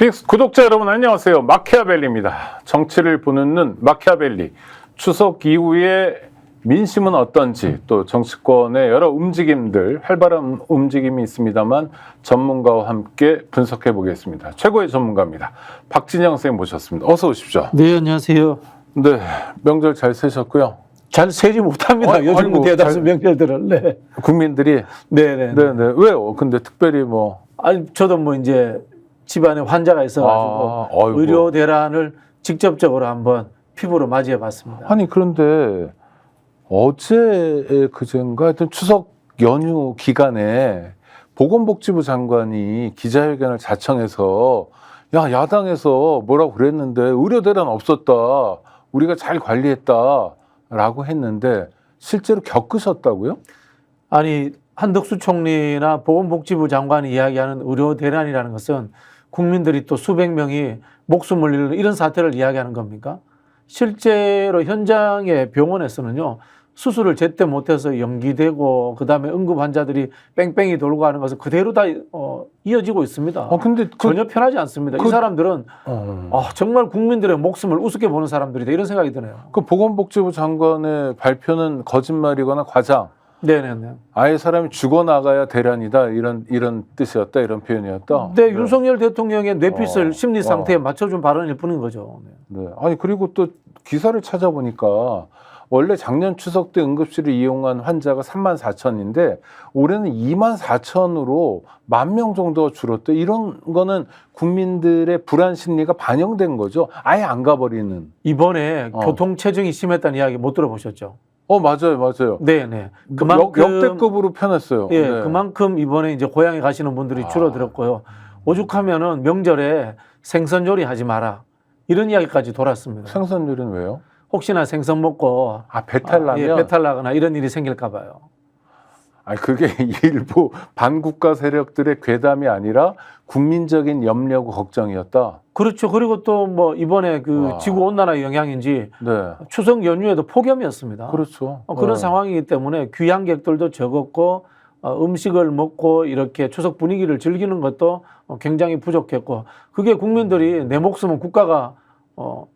빅스 구독자 여러분 안녕하세요. 마키아벨리입니다. 정치를 보는 눈 마키아벨리. 추석 이후에 민심은 어떤지 또 정치권의 여러 움직임들 활발한 움직임이 있습니다만 전문가와 함께 분석해 보겠습니다. 최고의 전문가입니다. 박진영 선생님 모셨습니다. 어서 오십시오. 네, 안녕하세요. 네, 명절 잘 세셨고요. 잘 세지 못합니다. 요즘 아이고, 대다수 명절들은. 네. 국민들이 네네. 네네 왜요? 근데 특별히 뭐 아니 저도 뭐 이제 집안에 환자가 있어가지고 아이고. 의료 대란을 직접적으로 한번 피부로 맞이해봤습니다. 아니 그런데 어제 그젠가 하여튼 추석 연휴 기간에 보건복지부 장관이 기자회견을 자청해서 야 야당에서 뭐라고 그랬는데 의료 대란 없었다 우리가 잘 관리했다라고 했는데 실제로 겪으셨다고요? 아니 한덕수 총리나 보건복지부 장관이 이야기하는 의료 대란이라는 것은 국민들이 또 수백 명이 목숨을 잃는 이런 사태를 이야기하는 겁니까? 실제로 현장의 병원에서는요. 수술을 제때 못해서 연기되고 그다음에 응급 환자들이 뺑뺑이 돌고 하는 것은 그대로 다 이어지고 있습니다. 근데 전혀 편하지 않습니다. 이 사람들은 정말 국민들의 목숨을 우습게 보는 사람들이다 이런 생각이 드네요. 그 보건복지부 장관의 발표는 거짓말이거나 과장. 네네네. 아예 사람이 죽어나가야 대란이다 이런 뜻이었다 이런 표현이었다. 네, 윤석열 대통령의 뇌피슬 심리 상태에 맞춰준 발언일 뿐인 거죠. 네. 아니 그리고 또 기사를 찾아보니까 원래 작년 추석 때 응급실을 이용한 환자가 34,000인데 올해는 24,000으로 10,000명 정도가 줄었대. 이런 거는 국민들의 불안 심리가 반영된 거죠. 아예 안 가버리는. 이번에 교통 체증이 심했다는 이야기 못 들어보셨죠? 맞아요. 네네. 역대급으로 편했어요. 예, 네. 그만큼 이번에 이제 고향에 가시는 분들이 줄어들었고요. 오죽하면은 명절에 생선 요리 하지 마라 이런 이야기까지 돌았습니다. 생선 요리는 왜요? 혹시나 생선 먹고 배탈 나면 배탈 나거나 이런 일이 생길까 봐요. 아니 그게 일부 반국가 세력들의 괴담이 아니라 국민적인 염려고 걱정이었다. 그렇죠. 그리고 또 뭐 이번에 그 지구 온난화 영향인지 네. 추석 연휴에도 폭염이었습니다. 그렇죠. 그런 상황이기 때문에 귀향객들도 적었고 음식을 먹고 이렇게 추석 분위기를 즐기는 것도 굉장히 부족했고 그게 국민들이 내 목숨은 국가가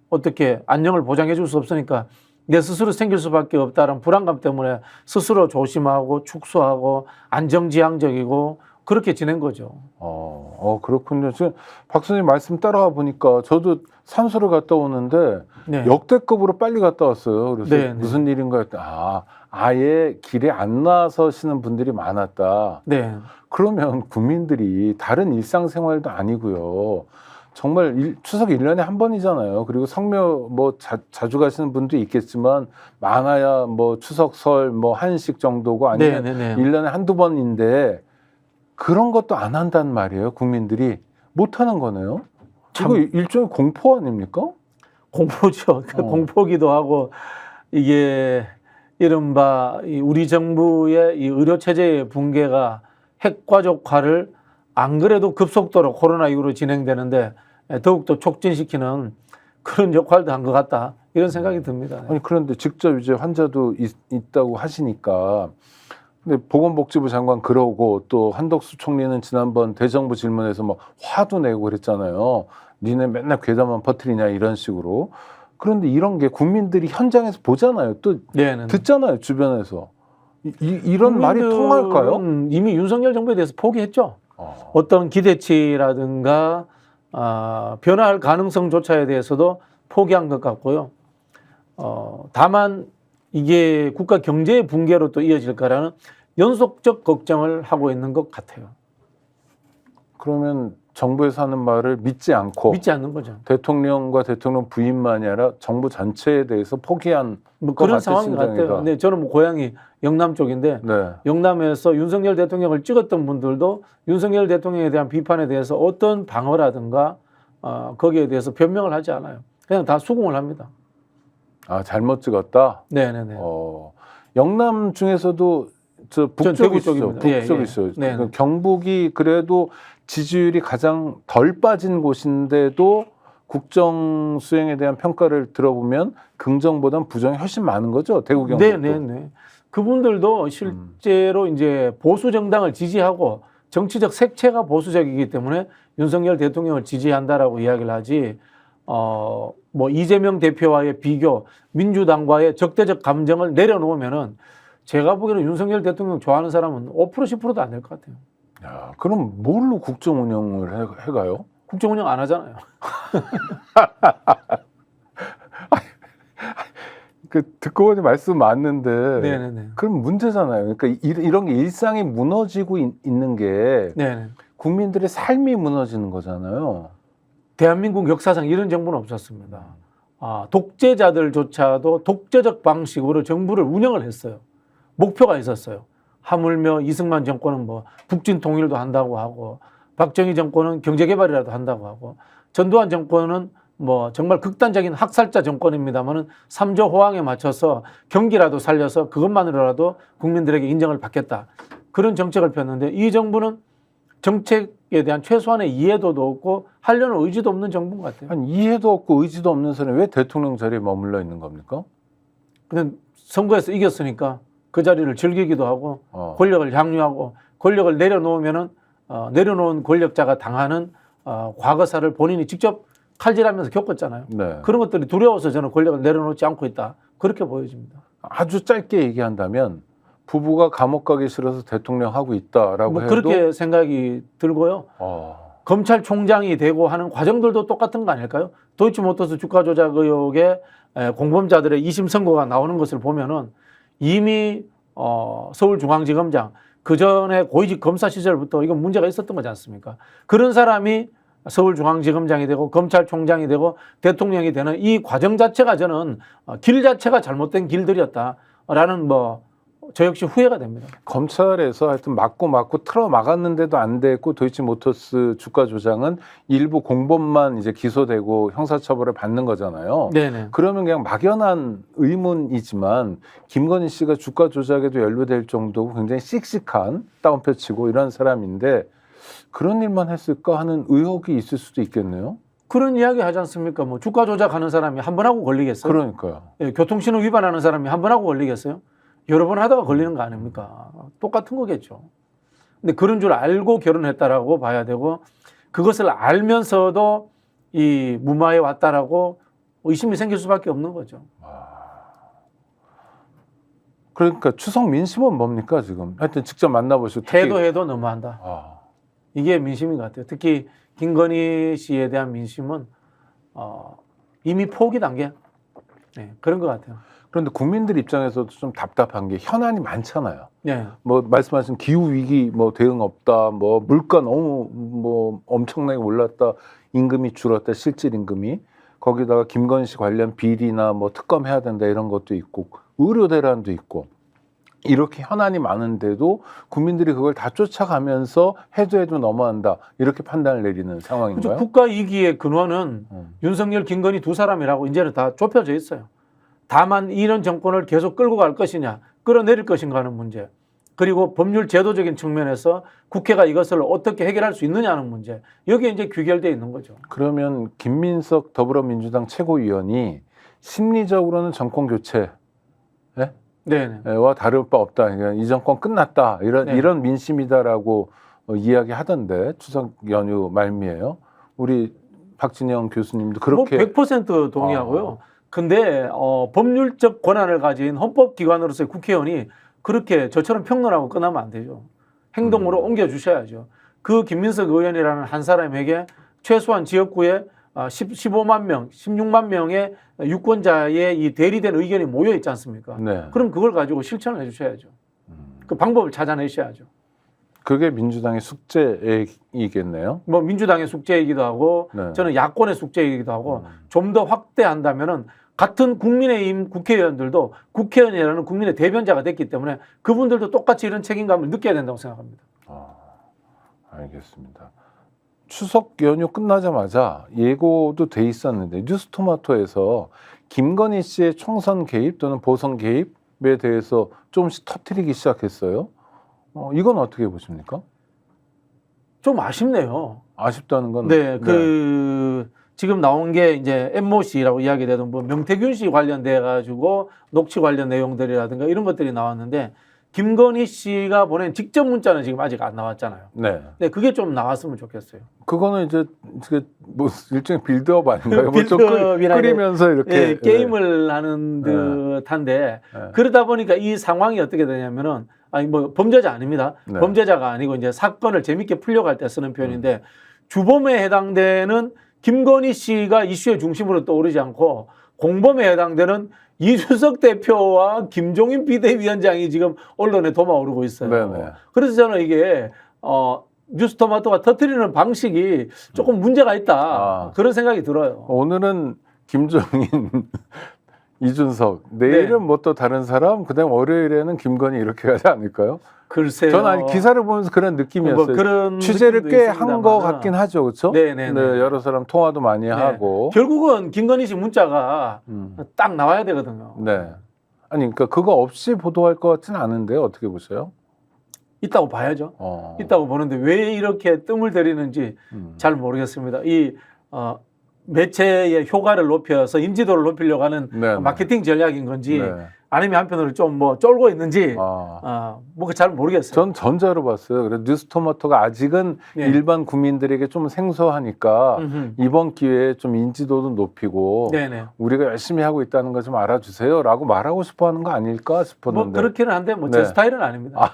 어떻게 안녕을 보장해 줄 수 없으니까 내 스스로 챙길 수밖에 없다는 불안감 때문에 스스로 조심하고 축소하고 안정지향적이고 그렇게 지낸 거죠. 그렇군요. 지금 박 선생님 말씀 따라가 보니까 저도 산소를 갔다 오는데 네. 역대급으로 빨리 갔다 왔어요. 그래서 네, 무슨 일인가 했더니 아예 길에 안 나서시는 분들이 많았다. 네. 그러면 국민들이 다른 일상생활도 아니고요. 정말 추석 1년에 한 번이잖아요. 그리고 성묘 뭐 자주 가시는 분도 있겠지만 많아야 뭐 추석 설 뭐 한식 정도고 아니면 네. 1년에 한두 번인데 그런 것도 안 한단 말이에요. 국민들이 못 하는 거네요. 이거 일종의 공포 아닙니까? 공포죠. 공포기도 하고 이게 이른바 우리 정부의 이 의료 체제의 붕괴가 핵가족화를 안 그래도 급속도로 코로나 이후로 진행되는데 더욱더 촉진시키는 그런 역할도 한 것 같다 이런 생각이 듭니다. 아니 그런데 직접 이제 환자도 있다고 하시니까 근데 보건복지부 장관 그러고 또 한덕수 총리는 지난번 대정부 질문에서 뭐 화도 내고 그랬잖아요. 니네 맨날 괴담만 퍼뜨리냐 이런 식으로. 그런데 이런 게 국민들이 현장에서 보잖아요. 또 네네. 듣잖아요. 주변에서. 이런 말이 통할까요? 이미 윤석열 정부에 대해서 포기했죠. 어떤 기대치라든가 변화할 가능성조차에 대해서도 포기한 것 같고요. 다만 이게 국가 경제의 붕괴로 또 이어질 거라는 연속적 걱정을 하고 있는 것 같아요. 그러면 정부에서 하는 말을 믿지 않는 거죠. 대통령과 대통령 부인만이 아니라 정부 전체에 대해서 포기한 뭐 그런 상황인 것 같아요. 근데 저는 뭐 고향이 영남 쪽인데 네. 영남에서 윤석열 대통령을 찍었던 분들도 윤석열 대통령에 대한 비판에 대해서 어떤 방어라든가 거기에 대해서 변명을 하지 않아요. 그냥 다 수긍을 합니다. 잘못 찍었다? 네네네. 영남 중에서도 북쪽이시죠. 북쪽이시죠. 그러니까 경북이 그래도 지지율이 가장 덜 빠진 곳인데도 국정 수행에 대한 평가를 들어보면 긍정보단 부정이 훨씬 많은 거죠. 대구 경북도. 네네네. 그분들도 실제로 이제 보수 정당을 지지하고 정치적 색채가 보수적이기 때문에 윤석열 대통령을 지지한다라고 이야기를 하지, 뭐 이재명 대표와의 비교, 민주당과의 적대적 감정을 내려놓으면은 제가 보기에는 윤석열 대통령 좋아하는 사람은 5% 10%도 안 될 것 같아요. 야, 그럼 뭘로 국정 운영을 해가요? 국정 운영 안 하잖아요. 그 듣고 보니 말씀 맞는데 네네네. 그럼 문제잖아요. 그러니까 이런 게 일상이 무너지고 있는 게 네네. 국민들의 삶이 무너지는 거잖아요. 대한민국 역사상 이런 정부는 없었습니다. 독재자들조차도 독재적 방식으로 정부를 운영을 했어요. 목표가 있었어요. 하물며 이승만 정권은 뭐 북진 통일도 한다고 하고, 박정희 정권은 경제개발이라도 한다고 하고, 전두환 정권은 뭐 정말 극단적인 학살자 정권입니다만은 3조 호황에 맞춰서 경기라도 살려서 그것만으로라도 국민들에게 인정을 받겠다. 그런 정책을 폈는데 이 정부는 정책에 대한 최소한의 이해도도 없고 하려는 의지도 없는 정부인 것 같아요. 한 이해도 없고 의지도 없는 사람이 왜 대통령 자리에 머물러 있는 겁니까? 근데 선거에서 이겼으니까 그 자리를 즐기기도 하고 권력을 향유하고, 권력을 내려놓으면은 내려놓은 권력자가 당하는 과거사를 본인이 직접 칼질하면서 겪었잖아요. 네. 그런 것들이 두려워서 저는 권력을 내려놓지 않고 있다. 그렇게 보여집니다. 아주 짧게 얘기한다면 부부가 감옥 가기 싫어서 대통령 하고 있다라고 뭐 해도 그렇게 생각이 들고요. 검찰총장이 되고 하는 과정들도 똑같은 거 아닐까요? 도이치모터스 주가 조작 의혹에 공범자들의 2심 선고가 나오는 것을 보면은 이미 서울중앙지검장, 그 전에 고위직 검사 시절부터 이건 문제가 있었던 거지 않습니까? 그런 사람이 서울중앙지검장이 되고 검찰총장이 되고 대통령이 되는 이 과정 자체가 저는 길 자체가 잘못된 길들이었다라는 저 역시 후회가 됩니다. 검찰에서 하여튼 막고 틀어 막았는데도 안 됐고 도이치모터스 주가 조장은 일부 공범만 이제 기소되고 형사처벌을 받는 거잖아요. 네네. 그러면 그냥 막연한 의문이지만 김건희 씨가 주가 조작에도 연루될 정도고 굉장히 씩씩한 다운표 치고 이런 사람인데 그런 일만 했을까 하는 의혹이 있을 수도 있겠네요. 그런 이야기 하지 않습니까? 뭐 주가 조작하는 사람이 한 번 하고 걸리겠어요? 그러니까요. 예, 교통신호 위반하는 사람이 한 번 하고 걸리겠어요? 여러 번 하다가 걸리는 거 아닙니까? 똑같은 거겠죠. 근데 그런 줄 알고 결혼했다라고 봐야 되고, 그것을 알면서도 이 무마에 왔다라고 의심이 생길 수밖에 없는 거죠. 그러니까 추석 민심은 뭡니까 지금? 하여튼 직접 만나보시고 특히 해도 너무한다. 이게 민심인 것 같아요. 특히 김건희 씨에 대한 민심은 이미 포기 단계. 네, 그런 것 같아요. 그런데 국민들 입장에서도 좀 답답한 게 현안이 많잖아요. 네. 뭐 말씀하신 기후 위기 뭐 대응 없다, 뭐 물가 너무 뭐 엄청나게 올랐다, 임금이 줄었다, 실질 임금이 거기다가 김건희 씨 관련 비리나 뭐 특검 해야 된다 이런 것도 있고 의료 대란도 있고 이렇게 현안이 많은데도 국민들이 그걸 다 쫓아가면서 해도 너무한다 이렇게 판단을 내리는 상황인가요? 그렇죠. 국가 위기의 근원은 윤석열, 김건희 두 사람이라고 이제는 다 좁혀져 있어요. 다만 이런 정권을 계속 끌고 갈 것이냐, 끌어내릴 것인가 하는 문제, 그리고 법률 제도적인 측면에서 국회가 이것을 어떻게 해결할 수 있느냐 하는 문제, 여기에 이제 귀결되어 있는 거죠. 그러면 김민석 더불어민주당 최고위원이 심리적으로는 정권 교체 와 다를 바 없다. 그러니까 이 정권 끝났다. 이런 민심이다라고 이야기하던데 추석 연휴 말미에요. 우리 박진영 교수님도 그렇게 100% 동의하고요. 근데 법률적 권한을 가진 헌법기관으로서의 국회의원이 그렇게 저처럼 평론하고 끝나면 안 되죠. 행동으로 옮겨주셔야죠. 그 김민석 의원이라는 한 사람에게 최소한 지역구에 15만 명, 16만 명의 유권자의 이 대리된 의견이 모여 있지 않습니까? 네. 그럼 그걸 가지고 실천을 해주셔야죠. 그 방법을 찾아내셔야죠. 그게 민주당의 숙제이겠네요. 뭐 민주당의 숙제이기도 하고 저는 야권의 숙제이기도 하고 좀 더 확대한다면은 같은 국민의힘 국회의원들도 국회의원이라는 국민의 대변자가 됐기 때문에 그분들도 똑같이 이런 책임감을 느껴야 된다고 생각합니다. 알겠습니다. 추석 연휴 끝나자마자 예고도 돼 있었는데 뉴스토마토에서 김건희 씨의 총선 개입 또는 보선 개입에 대해서 조금씩 터뜨리기 시작했어요. 이건 어떻게 보십니까? 좀 아쉽네요. 아쉽다는 건 네, 지금 나온 게 이제 엠모 씨라고 이야기되던 뭐 명태균 씨 관련돼 가지고 녹취 관련 내용들이라든가 이런 것들이 나왔는데 김건희 씨가 보낸 직접 문자는 지금 아직 안 나왔잖아요. 네. 네, 그게 좀 나왔으면 좋겠어요. 그거는 이제 뭐 일종의 빌드업 아닌가요? 뭐좀 빌드업이나 끓이면서 이렇게 네, 게임을 하는 듯한데 그러다 보니까 이 상황이 어떻게 되냐면은 아니 뭐 범죄자 아닙니다. 네. 범죄자가 아니고 이제 사건을 재밌게 풀려갈 때 쓰는 표현인데 주범에 해당되는 김건희 씨가 이슈의 중심으로 떠오르지 않고 공범에 해당되는 이준석 대표와 김종인 비대위원장이 지금 언론에 도마오르고 있어요. 네네. 그래서 저는 이게 뉴스토마토가 터뜨리는 방식이 조금 문제가 있다. 그런 생각이 들어요. 오늘은 김종인, 이준석, 내일은 네. 뭐 또 다른 사람, 그다음 월요일에는 김건희 이렇게 가지 않을까요? 글쎄요. 저는 아니 기사를 보면서 그런 느낌이었어요. 뭐 그런 취재를 느낌도 꽤 한 거 있습니다만은. 같긴 하죠, 그렇죠? 네네네. 여러 사람 통화도 많이 하고. 결국은 김건희 씨 문자가 딱 나와야 되거든요. 네. 아니 그러니까 그거 없이 보도할 것 같지는 않은데 어떻게 보세요? 있다고 봐야죠. 있다고 보는데 왜 이렇게 뜸을 들이는지 잘 모르겠습니다. 이 매체의 효과를 높여서 인지도를 높이려고 하는 네네. 마케팅 전략인 건지 네. 아니면 한편으로 좀 뭐 쫄고 있는지 뭐 잘 모르겠어요. 전 전자로 봤어요. 그래서 뉴스토마토가 아직은 네. 일반 국민들에게 좀 생소하니까 음흠. 이번 기회에 좀 인지도도 높이고 네네. 우리가 열심히 하고 있다는 거 좀 알아주세요라고 말하고 싶어하는 거 아닐까 뭐 싶었는데. 그렇기는 한데 뭐 제 네. 스타일은 아닙니다.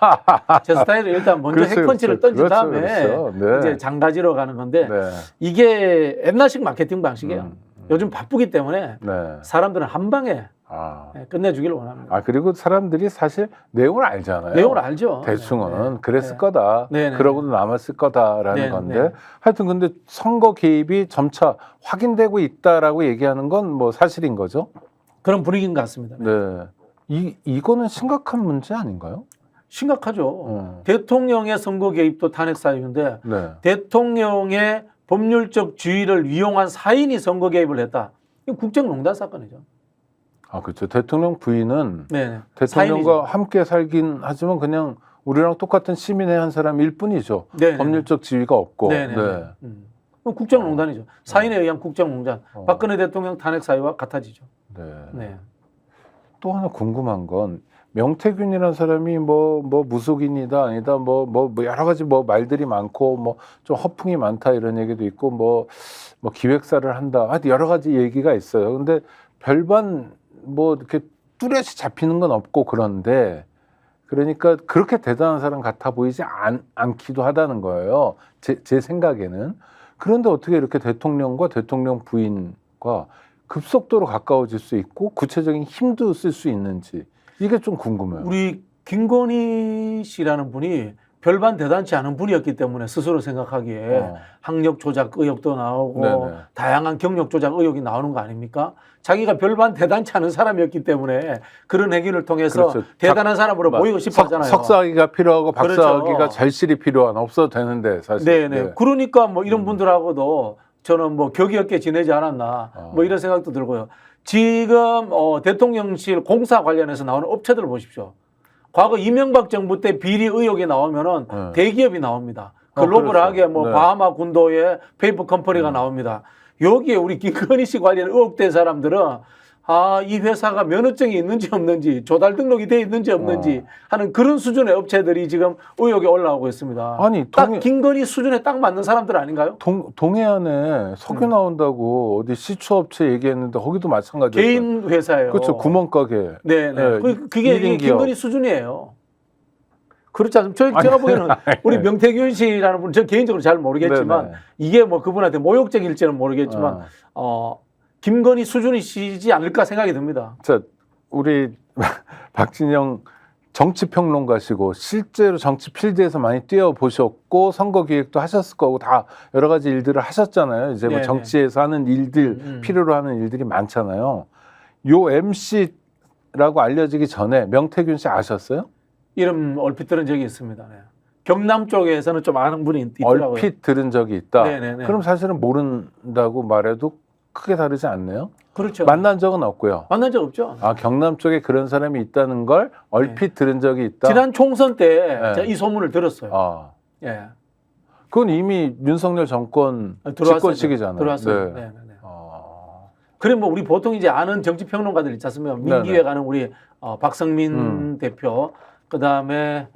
제 스타일은 일단 먼저 그렇죠, 핵펀치를 그렇죠. 던진 그렇죠, 다음에 그렇죠. 네. 이제 장가지러 가는 건데 네. 이게 옛날식 마케팅 방식이에요. 요즘 바쁘기 때문에 네. 사람들은 한 방에 아. 끝내주기를 원합니다. 그리고 사람들이 사실 내용을 알잖아요. 내용을 알죠. 대충은 네. 그랬을 네. 거다. 네네. 그러고도 남았을 거다라는 네네. 건데 하여튼 근데 선거 개입이 점차 확인되고 있다라고 얘기하는 건 뭐 사실인 거죠. 그런 분위기인 것 같습니다. 네. 이거는 심각한 문제 아닌가요? 심각하죠. 대통령의 선거 개입도 탄핵 사유인데 네. 대통령의 법률적 지위를 이용한 사인이 선거 개입을 했다. 이건 국정농단 사건이죠. 그렇죠. 대통령 부인은 네. 대통령과 사인이죠. 함께 살긴 하지만 그냥 우리랑 똑같은 시민의 한 사람일 뿐이죠. 네네. 법률적 지위가 없고. 네네. 네. 국정농단이죠. 사인에 의한 국정농단. 박근혜 대통령 탄핵 사유와 같아지죠. 네. 네. 또 하나 궁금한 건 명태균이라는 사람이 뭐 무속인이다 아니다 뭐 여러 가지 뭐 말들이 많고 뭐 좀 허풍이 많다 이런 얘기도 있고 뭐 기획사를 한다 하여튼 여러 가지 얘기가 있어요. 근데 별반 뭐 이렇게 뚜렷이 잡히는 건 없고 그런데 그러니까 그렇게 대단한 사람 같아 보이지 않기도 하다는 거예요. 제 생각에는. 그런데 어떻게 이렇게 대통령과 대통령 부인과 급속도로 가까워질 수 있고 구체적인 힘도 쓸 수 있는지 이게 좀 궁금해요. 우리 김건희 씨라는 분이 별반 대단치 않은 분이었기 때문에 스스로 생각하기에 학력 조작 의혹도 나오고 네네. 다양한 경력 조작 의혹이 나오는 거 아닙니까? 자기가 별반 대단치 않은 사람이었기 때문에 그런 행위를 통해서 그렇죠. 대단한 사람으로 보이고 싶어 하잖아요. 석사학위가 필요하고 박사학위가 그렇죠. 절실히 필요한 없어도 되는데 사실. 네네. 네. 그러니까 뭐 이런 분들하고도 저는 뭐 격이 없게 지내지 않았나 뭐 이런 생각도 들고요. 지금 대통령실 공사 관련해서 나오는 업체들을 보십시오. 과거 이명박 정부 때 비리 의혹이 나오면은 대기업이 나옵니다. 글로벌하게 그렇죠. 뭐 네. 바하마 군도의 페이퍼 컴퍼니가 나옵니다. 여기에 우리 김건희 씨 관련 의혹된 사람들은 이 회사가 면허증이 있는지 없는지 조달 등록이 돼 있는지 없는지 하는 그런 수준의 업체들이 지금 의혹이 올라오고 있습니다. 아니, 딱 김건희 수준에 딱 맞는 사람들 아닌가요? 동해안에 석유 나온다고 어디 시추업체 얘기했는데 거기도 마찬가지예요. 개인 회사예요. 그렇죠. 구멍가게. 네네. 네, 그게 일인 기업. 김건희 수준이에요. 그렇지 않습니까? 제가 보기에는 우리 명태균 씨라는 분, 저 개인적으로 잘 모르겠지만 네네. 이게 뭐 그분한테 모욕적일지는 모르겠지만 김건희 수준이시지 않을까 생각이 듭니다. 자, 우리 박진영 정치평론가시고 실제로 정치 필드에서 많이 뛰어보셨고 선거 기획도 하셨을 거고 다 여러 가지 일들을 하셨잖아요. 이제 뭐 네네. 정치에서 하는 일들, 필요로 하는 일들이 많잖아요. 요 MC라고 알려지기 전에 명태균 씨 아셨어요? 이름 얼핏 들은 적이 있습니다. 네. 경남 쪽에서는 좀 아는 분이 있더라고요. 얼핏 들은 적이 있다. 네네네. 그럼 사실은 모른다고 말해도 크게 다르지 않네요. 그렇죠. 만난 적은 없고요. 만난 적 없죠. 경남 쪽에 그런 사람이 있다는 걸 얼핏 들은 적이 있다. 지난 총선 때 네. 제가 이 소문을 들었어요. 예. 그건 이미 윤석열 정권 들어왔어요. 집권 시기잖아요. 들어왔어요. 네. 네네네. 그래 뭐 우리 보통 이제 아는 정치 평론가들 있지 않습니까? 민기회 네네. 가는 우리 박성민 대표 그다음에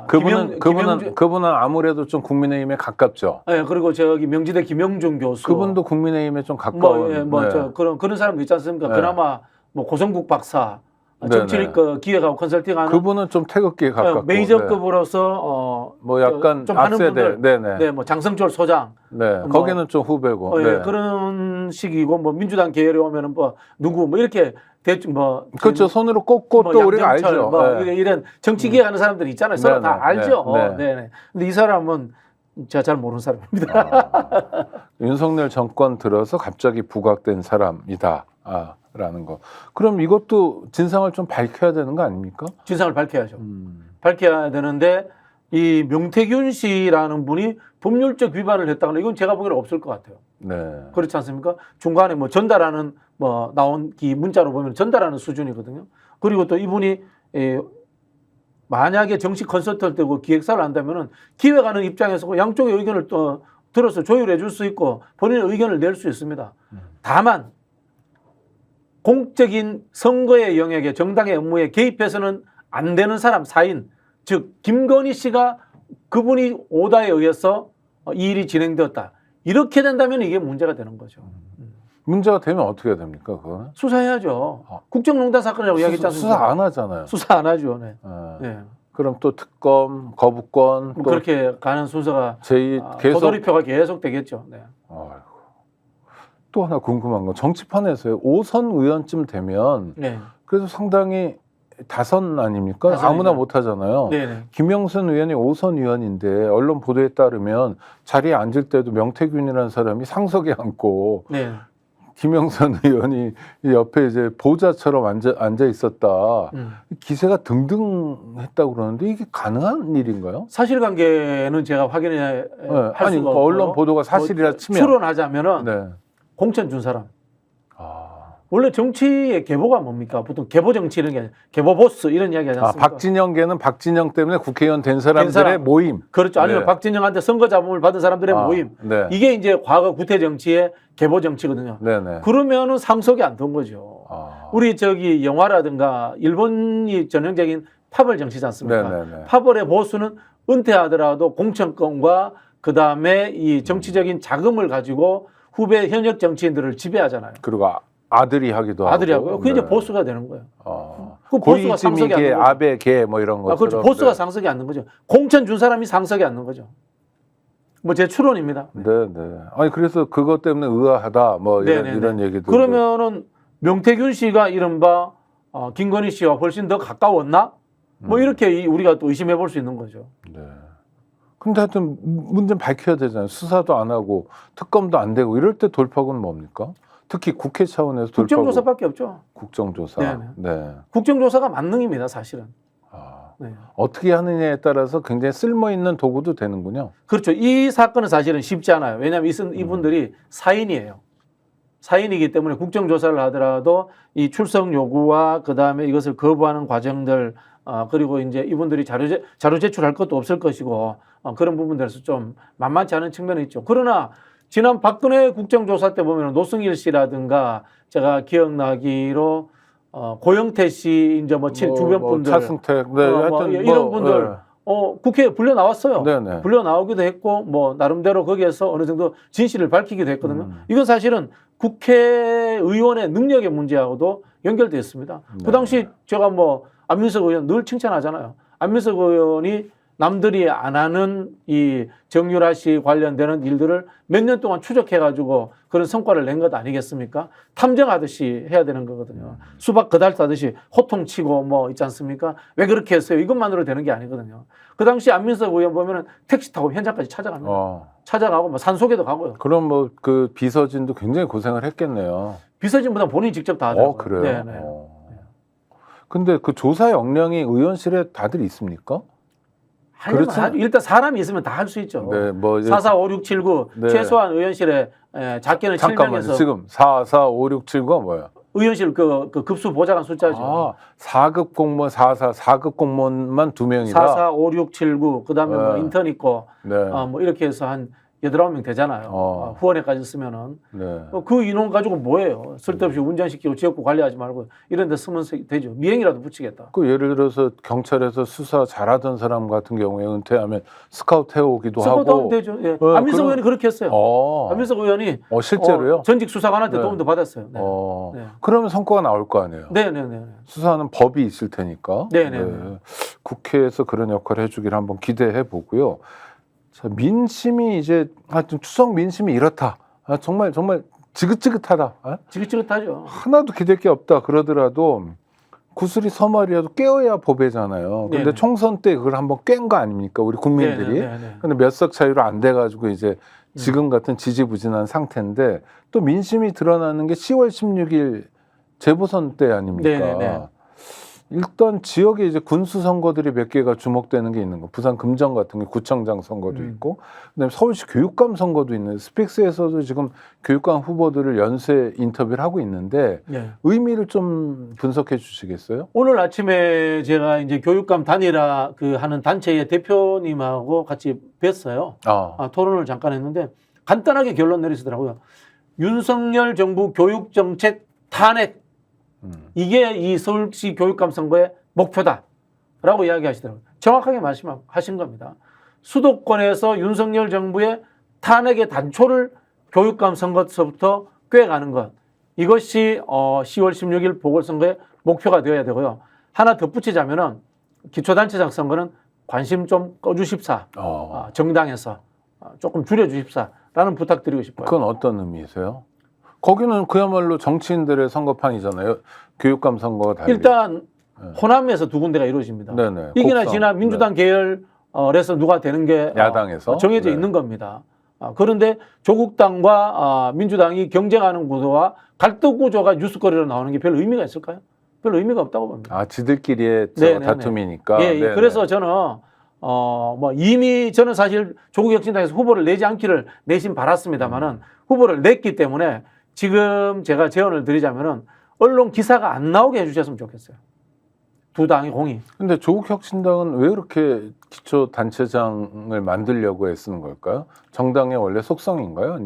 그분은 아무래도 좀 국민의힘에 가깝죠. 네, 그리고 저기 명지대 김영준 교수. 그분도 국민의힘에 좀 가까운. 네. 그런 사람도 있지 않습니까? 네. 그나마 뭐 고성국 박사, 네네. 정치를 기획하고 컨설팅하는 그분은 좀 태극기에 가깝고 메이저급으로서 뭐 약간 좀 하는 앞세대. 분들, 네네. 네, 뭐 장성철 소장, 네, 뭐, 거기는 좀 후배고. 네. 그런 식이고 뭐 민주당 계열에 오면은 뭐 누구 뭐 이렇게 대충 뭐 그렇죠. 손으로 꼽고 뭐 또 우리가 양정철, 알죠. 뭐 네. 이런 정치 계획하는 사람들이 있잖아요. 서로 네네. 다 알죠. 네. 네. 근데 이 사람은 제가 잘 모르는 사람입니다. 윤석열 정권 들어서 갑자기 부각된 사람이다. 라는 거. 그럼 이것도 진상을 좀 밝혀야 되는 거 아닙니까? 진상을 밝혀야죠. 밝혀야 되는데 이 명태균 씨라는 분이 법률적 위반을 했다거나 이건 제가 보기에는 없을 것 같아요. 네. 그렇지 않습니까? 중간에 뭐 전달하는 뭐 나온 이 문자로 보면 전달하는 수준이거든요. 그리고 또 이분이 만약에 정치 컨설턴트 되고 기획사를 한다면은 기획하는 입장에서 양쪽의 의견을 또 들어서 조율해 줄 수 있고 본인의 의견을 낼 수 있습니다. 다만 공적인 선거의 영역에 정당의 업무에 개입해서는 안 되는 사람 사인, 즉 김건희 씨가 그분이 오다에 의해서 이 일이 진행되었다. 이렇게 된다면 이게 문제가 되는 거죠. 문제가 되면 어떻게 해야 됩니까? 그거는? 수사해야죠. 국정농단 사건이라고 이야기했지 않습니까? 수사 안 하잖아요. 수사 안 하죠. 네. 네. 그럼 또 특검, 거부권, 뭐 또 그렇게 가는 순서가 계속 도돌이표가 계속 되겠죠. 네. 또 하나 궁금한 건 정치판에서요. 5선 의원쯤 되면 네. 그래도 상당히 다선 아닙니까? 다선이죠. 아무나 못 하잖아요. 네. 김영선 의원이 5선 의원인데 언론 보도에 따르면 자리에 앉을 때도 명태균이라는 사람이 상석에 앉고 네. 김영선 의원이 옆에 이제 보좌처럼 앉아 있었다. 기세가 등등했다고 그러는데 이게 가능한 일인가요? 사실관계는 제가 확인해 할 수가 아니 없고 언론 보도가 사실이라 치면 추론하자면은 네. 공천 준 사람. 원래 정치의 계보가 뭡니까? 보통 계보 정치 이런 게 아니라 계보 보스 이런 이야기 하지 않습니까? 박진영계는 박진영 때문에 국회의원 된 사람들의 모임. 그렇죠. 아니면 네. 박진영한테 선거 잡음을 받은 사람들의 모임. 네. 이게 이제 과거 구태 정치의 계보 정치거든요. 네네. 그러면은 상속이 안 된 거죠. 우리 저기 영화라든가 일본이 전형적인 파벌 정치지 않습니까? 네네네. 파벌의 보수는 은퇴하더라도 공천권과 그 다음에 이 정치적인 자금을 가지고 후배 현역 정치인들을 지배하잖아요. 그리고 아들이 하기도 하고. 아들이 하고요. 그게 이제 보수가 되는 거예요. 그 보수가 상속이 안 고이즈미계, 되는 거죠. 아베계 뭐 이런 거. 그렇죠. 보수가 상속이 안 되는 거죠. 공천 준 사람이 상속이 안 되는 거죠. 뭐 제 추론입니다. 네네. 아니 그래서 그것 때문에 의아하다 뭐 이런 얘기도. 그러면은 명태균 씨가 이른바 김건희 씨와 훨씬 더 가까웠나? 뭐 이렇게 우리가 또 의심해 볼 수 있는 거죠. 네. 근데 하여튼 문제는 밝혀야 되잖아요. 수사도 안 하고 특검도 안 되고 이럴 때 돌파구는 뭡니까? 특히 국회 차원에서 돌파구. 국정조사밖에 없죠. 국정조사. 네네. 네. 국정조사가 만능입니다, 사실은. 네. 어떻게 하느냐에 따라서 굉장히 쓸모있는 도구도 되는군요. 그렇죠. 이 사건은 사실은 쉽지 않아요. 왜냐하면 이분들이 사인이에요. 사인이기 때문에 국정조사를 하더라도 이 출석 요구와 그 다음에 이것을 거부하는 과정들 그리고 이제 이분들이 자료 제출할 것도 없을 것이고 그런 부분들에서 좀 만만치 않은 측면이 있죠. 그러나 지난 박근혜 국정조사 때 보면 노승일 씨라든가 제가 기억나기로 고영태 씨 이제 뭐 주변 분들 차승택 네, 하여튼 이런 분들 국회에 불려 나왔어요. 네네. 불려 나오기도 했고 뭐 나름대로 거기에서 어느 정도 진실을 밝히기도 했거든요. 이건 사실은 국회의원의 능력의 문제하고도 연결되어 있습니다. 네. 그 당시 제가 뭐 안민석 의원 늘 칭찬하잖아요. 안민석 의원이 남들이 안 하는 이 정유라 씨 관련되는 일들을 몇 년 동안 추적해가지고 그런 성과를 낸 것 아니겠습니까? 탐정하듯이 해야 되는 거거든요. 수박 그달 따듯이 호통치고 뭐 있지 않습니까? 왜 그렇게 했어요? 이것만으로 되는 게 아니거든요. 그 당시 안민석 의원 보면은 택시 타고 현장까지 찾아갑니다. 찾아가고 뭐 산속에도 가고요. 그럼 뭐 그 비서진도 굉장히 고생을 했겠네요. 비서진보다 본인이 직접 다 하더라고요. 그래요? 네네. 근데 그 조사 역량이 의원실에 다들 있습니까? 일단 사람이 있으면 다 할 수 있죠. 네, 뭐 4, 4, 5, 6, 7, 9 네. 최소한 의원실에 작게는 잠깐만요. 7명에서 지금 4, 4, 5, 6, 7가 뭐야? 의원실 그 급수 보좌관 숫자죠. 4급 공무원 4급 공무원만 2명이다. 4, 4, 5, 6, 7, 9 그다음에 뭐 네. 인턴 있고 네. 뭐 이렇게 해서 한 9명 되잖아요. 후원회까지 쓰면은. 네. 그 인원 가지고 뭐예요? 쓸데없이 운전시키고 지역구 관리하지 말고 이런 데 쓰면 되죠. 미행이라도 붙이겠다. 그 예를 들어서 경찰에서 수사 잘하던 사람 같은 경우에 은퇴하면 스카우트 해오기도 스카우트 하고. 하면 되죠. 예. 네, 안민석 의원이 그렇게 했어요. 안민석 의원이 실제로요? 전직 수사관한테 네. 도움도 받았어요. 네. 네. 네. 그러면 성과가 나올 거 아니에요. 네네네. 수사하는 법이 있을 테니까. 네네. 국회에서 그런 역할을 해주기를 한번 기대해 보고요. 자, 민심이 이제 하여튼 추석 민심이 이렇다. 정말 지긋지긋하다. 지긋지긋하죠. 하나도 기댈 게 없다 그러더라도 구슬이 서말이라도 깨어야 보배잖아요. 근데 네네. 총선 때 그걸 한번 깬 거 아닙니까? 우리 국민들이. 네네네. 근데 몇 석 차이로 안 돼가지고 이제 지금 같은 지지부진한 상태인데 또 민심이 드러나는 게 10월 16일 재보선 때 아닙니까? 네네네. 일단 지역에 이제 군수 선거들이 몇 개가 주목되는 게 있는 거. 부산 금정 같은 게 구청장 선거도 있고, 그다음에 서울시 교육감 선거도 있는. 스픽스에서도 지금 교육감 후보들을 연쇄 인터뷰를 하고 있는데 네. 의미를 좀 분석해 주시겠어요? 오늘 아침에 제가 이제 교육감 단일화 하는 단체의 대표님하고 같이 뵀어요. 토론을 잠깐 했는데 간단하게 결론 내리시더라고요. 윤석열 정부 교육정책 탄핵. 이게 이 서울시 교육감 선거의 목표다라고 이야기하시더라고요. 정확하게 말씀하신 겁니다. 수도권에서 윤석열 정부의 탄핵의 단초를 교육감 선거서부터 꿰가는 것. 이것이 10월 16일 보궐선거의 목표가 되어야 되고요. 하나 덧붙이자면은 기초단체장 선거는 관심 좀 꺼주십사. 정당에서 조금 줄여주십사라는 부탁드리고 싶어요. 그건 어떤 의미이세요? 거기는 그야말로 정치인들의 선거판이잖아요. 교육감 선거가 달리. 일단 호남에서 두 군데가 이루어집니다. 네네. 이기나 곡성. 지나 민주당 계열에서 누가 되는 게 야당에서 정해져 있는 겁니다. 그런데 조국당과 민주당이 경쟁하는 구도와 갈등 구조가 뉴스거리로 나오는 게 별 의미가 있을까요? 별 의미가 없다고 봅니다. 지들끼리의 네네네. 다툼이니까. 예, 예. 그래서 저는 이미 저는 사실 조국혁신당에서 후보를 내지 않기를 내심 바랐습니다만은 후보를 냈기 때문에 지금 제가 제언을 드리자면은 언론 기사가 안 나오게 해주셨으면 좋겠어요. 두 당이 공이. 근데 조국혁신당은 왜 그렇게 기초단체장을 만들려고 애쓰는 걸까요? 정당의 원래 속성인가요?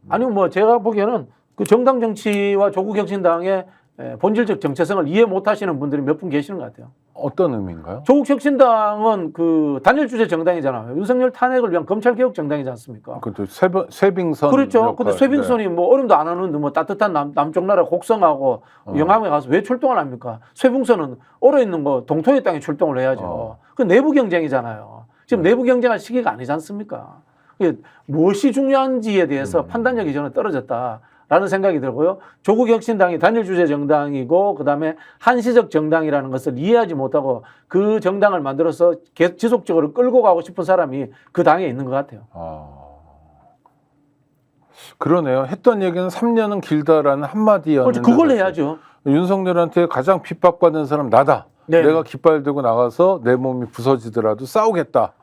아니면 제가 보기에는 그 정당 정치와 조국혁신당의 본질적 정체성을 이해 못 하시는 분들이 몇 분 계시는 것 같아요. 어떤 의미인가요? 조국혁신당은 그 단일 주제 정당이잖아요. 윤석열 탄핵을 위한 검찰개혁 정당이지 않습니까? 그것도 쇄빙선. 그렇죠. 근데 쇄빙선이 뭐 어림도 안 하는데 뭐 따뜻한 남쪽 나라 곡성하고 영암에 가서 왜 출동을 합니까? 쇄빙선은 얼어있는 거 동토의 땅에 출동을 해야죠. 그 내부 경쟁이잖아요. 지금 내부 경쟁할 시기가 아니지 않습니까? 무엇이 중요한지에 대해서 판단력이 저는 떨어졌다. 라는 생각이 들고요. 조국혁신당이 단일 주제 정당이고 그다음에 한시적 정당이라는 것을 이해하지 못하고 그 정당을 만들어서 지속적으로 끌고 가고 싶은 사람이 그 당에 있는 것 같아요. 그러네요. 했던 얘기는 3년은 길다라는 한마디였는데 그걸 해야죠. 윤석열한테 가장 핍박받는 사람 나다. 네. 내가 깃발 들고 나가서 내 몸이 부서지더라도 싸우겠다.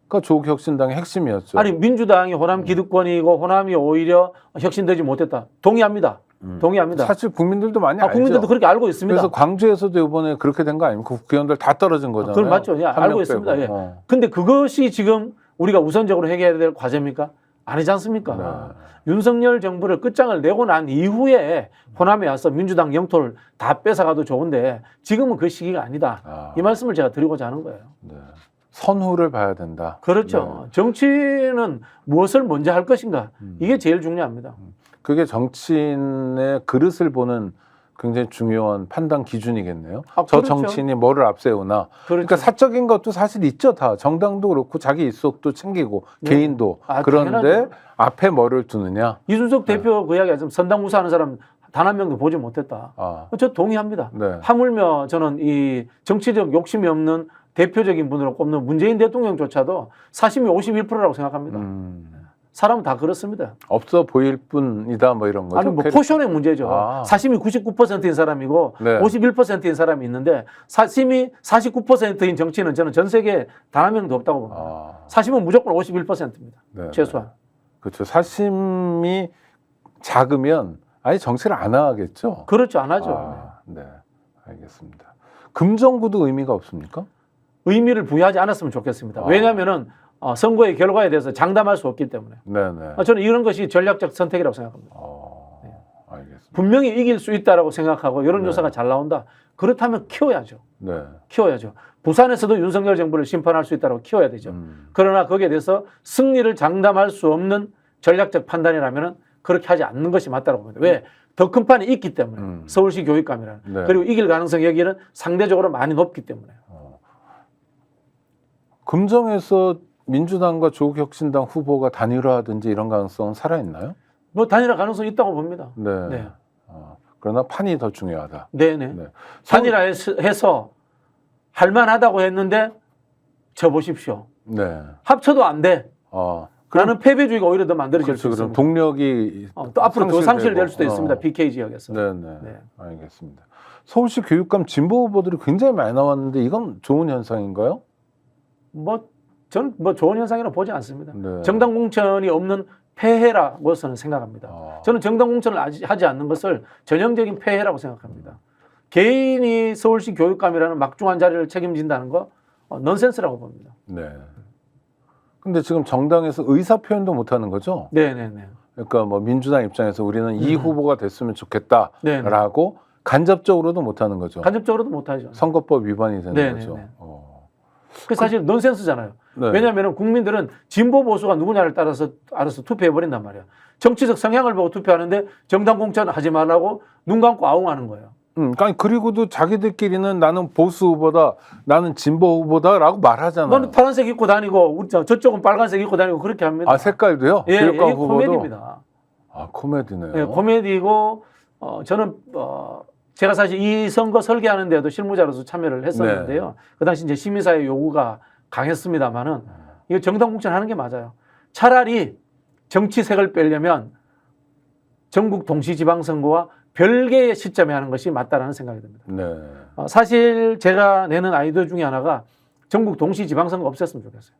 그 조국혁신당의 핵심이었죠. 아니 민주당이 호남 기득권이고 호남이 오히려 혁신되지 못했다. 동의합니다. 동의합니다. 사실 국민들도 많이 알죠. 국민들도 그렇게 알고 있습니다. 그래서 광주에서도 이번에 그렇게 된 거 아닙니까? 국회의원들 다 떨어진 거잖아요. 그건 맞죠. 예, 알고 있습니다. 예. 근데 그것이 지금 우리가 우선적으로 해결해야 될 과제입니까? 아니지 않습니까? 네. 윤석열 정부를 끝장을 내고 난 이후에 호남에 와서 민주당 영토를 다 뺏어가도 좋은데 지금은 그 시기가 아니다. 이 말씀을 제가 드리고자 하는 거예요. 네. 선후를 봐야 된다. 그렇죠. 네. 정치는 무엇을 먼저 할 것인가. 이게 제일 중요합니다. 그게 정치인의 그릇을 보는 굉장히 중요한 판단 기준이겠네요. 저 그렇죠. 정치인이 뭐를 앞세우나. 그러니까 사적인 것도 사실 있죠. 다. 정당도 그렇고 자기 일속도 챙기고 개인도. 그런데 당연하죠. 앞에 뭐를 두느냐. 이준석 대표 그 이야기가 좀 선당무사하는 사람 단 한 명도 보지 못했다. 저 동의합니다. 네. 하물며 저는 이 정치적 욕심이 없는 대표적인 분으로 꼽는 문재인 대통령조차도 사심이 51%라고 생각합니다. 사람은 다 그렇습니다. 없어 보일 뿐이다 뭐 이런 거죠. 아니 포션의 문제죠. 사심이 99%인 사람이고 네. 51%인 사람이 있는데 사심이 49%인 정치인은 저는 전 세계에 단 한 명도 없다고 봅니다. 사심은 무조건 51%입니다. 네. 최소한. 그렇죠. 사심이 작으면 아예 정치를 안 하겠죠. 그렇죠. 안 하죠. 네. 알겠습니다. 금정구도 의미가 없습니까? 의미를 부여하지 않았으면 좋겠습니다. 왜냐하면은 선거의 결과에 대해서 장담할 수 없기 때문에 네네. 저는 이런 것이 전략적 선택이라고 생각합니다. 알겠습니다. 분명히 이길 수 있다라고 생각하고 여론조사가 네. 잘 나온다. 그렇다면 키워야죠. 네. 키워야죠. 부산에서도 윤석열 정부를 심판할 수 있다고 키워야 되죠. 그러나 거기에 대해서 승리를 장담할 수 없는 전략적 판단이라면 그렇게 하지 않는 것이 맞다고 봅니다. 왜? 더 큰 판이 있기 때문에. 서울시 교육감이라는. 네. 그리고 이길 가능성이 여기는 상대적으로 많이 높기 때문에. 금정에서 민주당과 조국혁신당 후보가 단일화하든지 이런 가능성은 살아있나요? 뭐 단일화 가능성이 있다고 봅니다. 네. 네. 그러나 판이 더 중요하다. 네네. 네. 단일화해서 할만하다고 했는데 저 보십시오. 네. 합쳐도 안 돼. 그럼 라는 패배주의가 오히려 더 만들어질 그렇죠. 수 그럼 있습니다. 동력이 또 앞으로 더 상실될 수도 상실되고. 있습니다. PK 지역에서. 네네. 네. 알겠습니다. 서울시 교육감 진보 후보들이 굉장히 많이 나왔는데 이건 좋은 현상인가요? 전 좋은 현상이라고 보지 않습니다. 네. 정당 공천이 없는 폐해라고 저는 생각합니다. 저는 정당 공천을 하지 않는 것을 전형적인 폐해라고 생각합니다. 개인이 서울시 교육감이라는 막중한 자리를 책임진다는 거 넌센스라고 봅니다. 네. 근데 지금 정당에서 의사 표현도 못 하는 거죠? 네네네. 그러니까 뭐 민주당 입장에서 우리는 이 후보가 됐으면 좋겠다라고 간접적으로도 못 하는 거죠. 간접적으로도 못하죠. 선거법 위반이 되는 네네네. 거죠. 그 사실 넌센스잖아요. 네. 왜냐하면 국민들은 진보 보수가 누구냐를 따라서 알아서 투표해버린단 말이에요. 정치적 성향을 보고 투표하는데 정당 공천 하지 말라고 눈 감고 아웅하는 거예요. 아니 그리고도 자기들끼리는 나는 보수 후보다, 나는 진보 후보다라고 말하잖아요. 너는 파란색 입고 다니고 저쪽은 빨간색 입고 다니고 그렇게 합니다. 아 색깔도요? 예, 교육감 이게 후보도? 코미디입니다. 아 코미디네요. 예, 코미디고 저는 제가 사실 이 선거 설계하는 데도 실무자로서 참여를 했었는데요. 네. 그 당시 이제 시민사회 요구가 강했습니다만은 이거 정당 공천하는 게 맞아요. 차라리 정치색을 빼려면 전국 동시지방선거와 별개의 시점에 하는 것이 맞다라는 생각이 듭니다. 네. 사실 제가 내는 아이디어 중에 하나가 전국 동시지방선거 없앴으면 좋겠어요.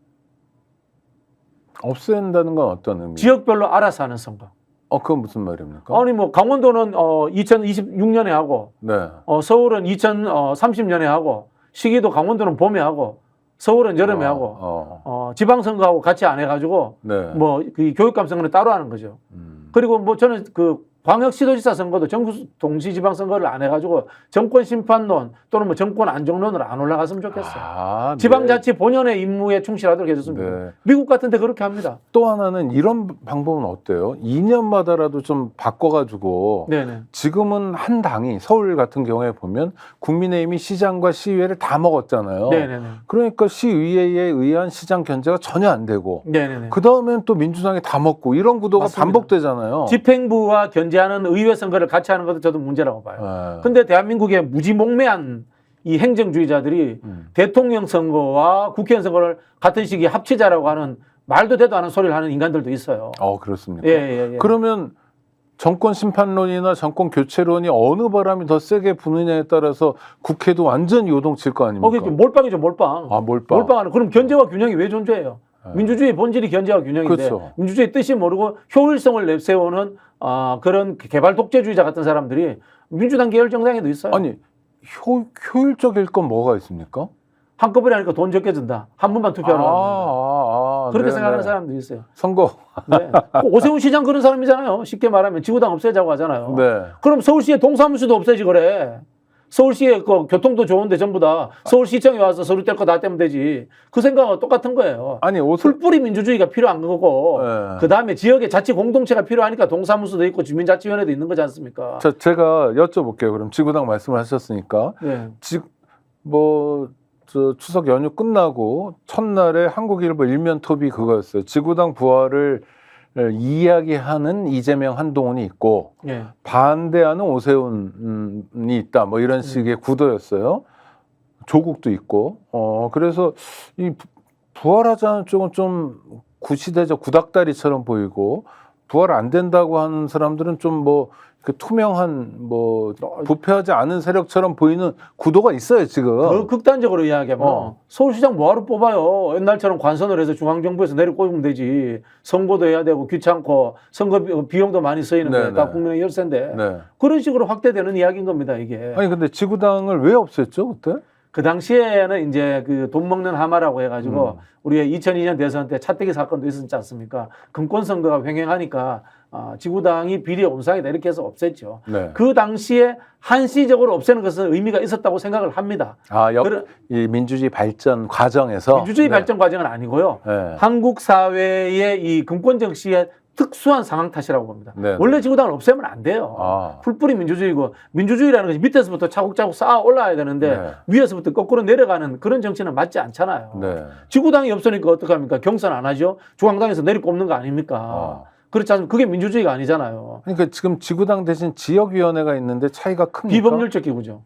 없앤다는 건 어떤 의미? 지역별로 알아서 하는 선거. 그건 무슨 말입니까? 아니 뭐 강원도는 2026년에 하고 네. 서울은 2030년에 하고 시기도 강원도는 봄에 하고 서울은 여름에 하고 지방선거하고 같이 안 해가지고 네. 뭐 그 교육감 선거는 따로 하는 거죠. 그리고 뭐 저는 그 광역시도지사 선거도 전국 동시지방선거를 안 해가지고 정권 심판론 또는 뭐 정권 안정론으로 안 올라갔으면 좋겠어요. 지방자치 본연의 임무에 충실하도록 해줬으면 좋겠어요. 미국 같은 데 그렇게 합니다. 또 하나는 이런 방법은 어때요? 2년마다라도 좀 바꿔가지고 네네. 지금은 한 당이 서울 같은 경우에 보면 국민의힘이 시장과 시의회를 다 먹었잖아요. 네네네. 그러니까 시의회에 의한 시장 견제가 전혀 안 되고 네네네. 그 다음엔 또 민주당이 다 먹고 이런 구도가 맞습니다. 반복되잖아요. 집행부와 견제하는 의회 선거를 같이 하는 것도 저도 문제라고 봐요. 근데 대한민국의 무지몽매한 이 행정주의자들이 대통령 선거와 국회의원 선거를 같은 시기에 합치자라고 하는 말도 되도 않은 소리를 하는 인간들도 있어요. 그렇습니까? 예. 그러면 정권 심판론이나 정권 교체론이 어느 바람이 더 세게 부느냐에 따라서 국회도 완전히 요동칠 거 아닙니까? 그게 몰빵이죠, 몰빵. 몰빵. 몰빵하는. 그럼 견제와 균형이 왜 존재해요? 민주주의 본질이 견제와 균형인데 그렇죠. 민주주의 뜻이 모르고 효율성을 내세우는 그런 개발 독재주의자 같은 사람들이 민주당 계열 정당에도 있어요. 아니 효율적일 건 뭐가 있습니까? 한꺼번에 하니까 돈 적게 든다. 한 번만 투표하라고 그렇게 생각하는 사람들이 있어요. 선거. 네. 오세훈 시장 그런 사람이잖아요. 쉽게 말하면 지구당 없애자고 하잖아요. 네. 그럼 서울시의 동사무소도 없애지 그래. 서울시의 그 교통도 좋은데 전부 다 서울시청에 와서 서류 뗄 거 다 떼면 되지. 그 생각은 똑같은 거예요. 아니 풀뿌리 민주주의가 필요한 거고 네. 그다음에 지역의 자치 공동체가 필요하니까 동사무소도 있고 주민자치위원회도 있는 거지 않습니까? 제가 여쭤볼게요. 그럼 지구당 말씀을 하셨으니까 네. 추석 연휴 끝나고 첫날에 한국일보 일면톱이 그거였어요. 지구당 부활을 이야기하는 이재명 한동훈이 있고 네. 반대하는 오세훈이 있다. 뭐 이런 식의 구도였어요. 조국도 있고. 그래서 이 부활하자는 쪽은 좀 구시대적 구닥다리처럼 보이고 부활 안 된다고 하는 사람들은 좀 뭐 투명한 부패하지 않은 세력처럼 보이는 구도가 있어요 지금. 더 극단적으로 이야기하면 서울시장 뭐하러 뽑아요? 옛날처럼 관선을 해서 중앙정부에서 내려꽂으면 되지. 선거도 해야 되고 귀찮고 선거 비용도 많이 쓰이는 게 다 국민의 열세인데 네. 그런 식으로 확대되는 이야기인 겁니다 이게. 아니 근데 지구당을 왜 없앴죠 그때? 그 당시에는 이제 그 돈 먹는 하마라고 해가지고 우리가 2002년 대선 때 차떼기 사건도 있었지 않습니까? 금권 선거가 횡행하니까 지구당이 비리에 온상이다 이렇게 해서 없앴죠. 네. 그 당시에 한시적으로 없애는 것은 의미가 있었다고 생각을 합니다. 이 민주주의 발전 과정에서 민주주의 발전 과정은 아니고요. 네. 한국 사회의 이 금권 정치의 특수한 상황 탓이라고 봅니다. 네. 원래 지구당을 없애면 안 돼요. 풀뿌리 민주주의고 민주주의라는 것이 밑에서부터 차곡차곡 쌓아 올라야 되는데 네. 위에서부터 거꾸로 내려가는 그런 정치는 맞지 않잖아요. 네. 지구당이 없으니까 어떡합니까? 경선 안 하죠? 중앙당에서 내리꼽는 거 아닙니까? 그렇지 않습니까? 그게 민주주의가 아니잖아요. 그러니까 지금 지구당 대신 지역위원회가 있는데 차이가 큽니까? 비법률적 기구죠.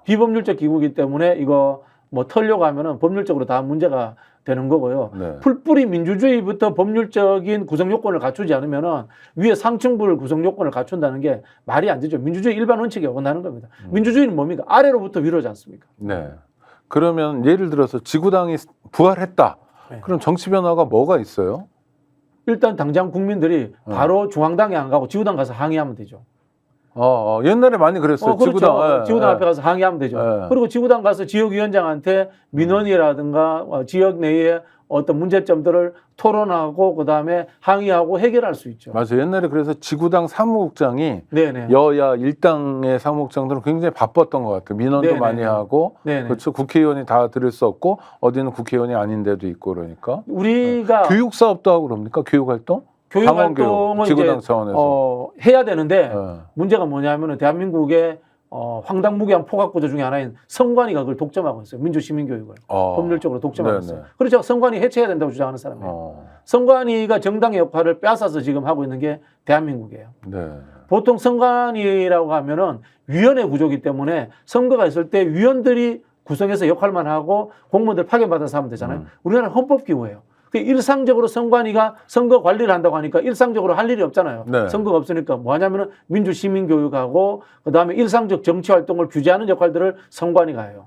비법률적 기구이기 때문에 이거 뭐 털려고 하면은 법률적으로 다 문제가 되는 거고요. 네. 풀뿌리 민주주의부터 법률적인 구성 요건을 갖추지 않으면은 위에 상층부를 구성 요건을 갖춘다는 게 말이 안 되죠. 민주주의 일반 원칙에 어긋나는 겁니다. 민주주의는 뭡니까? 아래로부터 위로지 않습니까? 네. 그러면 예를 들어서 지구당이 부활했다. 네. 그럼 정치 변화가 뭐가 있어요? 일단 당장 국민들이 바로 중앙당에 안 가고 지구당 가서 항의하면 되죠. 옛날에 많이 그랬어요. 그렇죠. 지구당. 지구당 앞에 가서 항의하면 되죠. 그리고 지구당 가서 지역위원장한테 민원이라든가 지역 내에 어떤 문제점들을 토론하고 그다음에 항의하고 해결할 수 있죠. 맞아요. 옛날에 그래서 지구당 사무국장이 네네. 여야 일당의 사무국장들은 굉장히 바빴던 것 같아요. 민원도 네네. 많이 하고 네네. 그렇죠. 국회의원이 다 들을 수 없고 어디는 국회의원이 아닌 데도 있고 그러니까 우리가 교육 사업도 하고 그럽니까? 교육 활동? 교육 활동은 지구당 이제 차원에서 해야 되는데 네. 문제가 뭐냐면은 대한민국의 황당무계한 포괄구조 중에 하나인 선관위가 그걸 독점하고 있어요. 민주시민교육을 법률적으로 독점하고 네네. 있어요. 그렇죠. 선관위 해체해야 된다고 주장하는 사람이에요. 선관위가 정당의 역할을 빼앗아서 지금 하고 있는 게 대한민국이에요. 네. 보통 선관위라고 하면은 위원회 구조이기 때문에 선거가 있을 때 위원들이 구성해서 역할만 하고 공무원들 파견받아서 하면 되잖아요. 우리나라는 헌법기구예요. 일상적으로 선관위가 선거 관리를 한다고 하니까 일상적으로 할 일이 없잖아요. 네. 선거가 없으니까 뭐 하냐면은 민주시민교육하고 그다음에 일상적 정치활동을 규제하는 역할들을 선관위가 해요.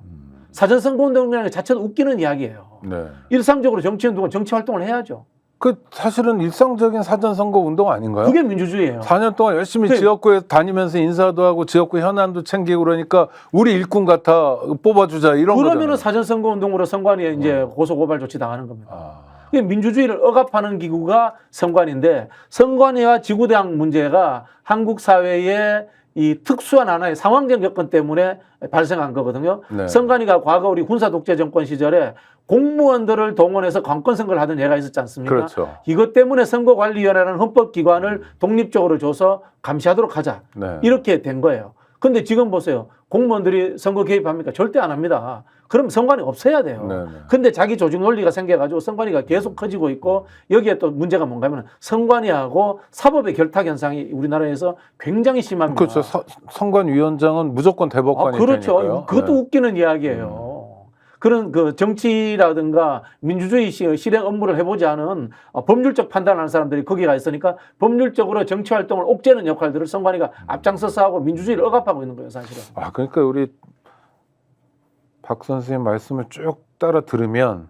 사전선거운동이라는 게 자체도 웃기는 이야기예요. 네. 일상적으로 정치운동은 정치활동을 해야죠. 그 사실은 일상적인 사전선거 운동 아닌가요? 그게 민주주의예요. 4년 동안 열심히 지역구에 다니면서 인사도 하고 지역구 현안도 챙기고 그러니까 우리 일꾼 같아 뽑아주자 이런 거잖아요. 그러면은 사전선거운동으로 선관위에 이제 고소고발 조치 당하는 겁니다. 그게 민주주의를 억압하는 기구가 선관위인데 선관위와 지구당 문제가 한국 사회의 이 특수한 하나의 상황적 여건 때문에 발생한 거거든요. 네. 선관위가 과거 우리 군사 독재 정권 시절에 공무원들을 동원해서 관권 선거를 하던 예가 있었지 않습니까? 그렇죠. 이것 때문에 선거관리위원회라는 헌법기관을 독립적으로 줘서 감시하도록 하자. 네. 이렇게 된 거예요. 근데 지금 보세요. 공무원들이 선거 개입합니까? 절대 안 합니다. 그럼 선관위 없애야 돼요. 네네. 근데 자기 조직 논리가 생겨가지고 선관위가 계속 커지고 있고 여기에 또 문제가 뭔가 하면 선관위하고 사법의 결탁 현상이 우리나라에서 굉장히 심합니다. 그렇죠. 선관위원장은 무조건 대법관이 그렇죠. 되니까요. 그것도 네. 웃기는 이야기예요. 그런 그 정치라든가 민주주의 실행 업무를 해보지 않은 법률적 판단하는 사람들이 거기가 있으니까 법률적으로 정치 활동을 옥죄는 역할들을 선관위가 앞장서서 하고 민주주의를 억압하고 있는 거예요, 사실은. 그러니까 우리 박 선생님 말씀을 쭉 따라 들으면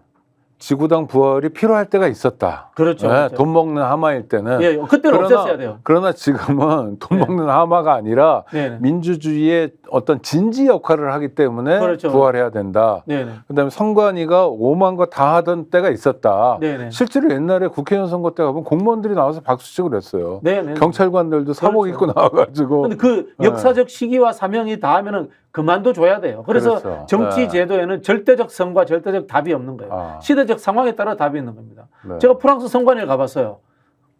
지구당 부활이 필요할 때가 있었다. 그렇죠. 네, 그렇죠. 돈 먹는 하마일 때는. 예, 그때는 없앴어야 돼요. 그러나 지금은 돈 먹는 하마가 아니라 네네. 민주주의의 어떤 진지 역할을 하기 때문에 그렇죠. 부활해야 된다. 네네. 그다음에 선관위가 오만 거 다 하던 때가 있었다. 네네. 실제로 옛날에 국회의원 선거 때 가면 공무원들이 나와서 박수치고 그랬어요. 네네. 경찰관들도 사복 그렇죠. 입고 나와가지고. 근데 그 역사적 시기와 사명이 닿으면은 그만둬 줘야 돼요. 그래서 그렇죠. 정치 네. 제도에는 절대적 선과 절대적 답이 없는 거예요. 시대적 상황에 따라 답이 있는 겁니다. 네. 제가 프랑스 선관위를 가봤어요.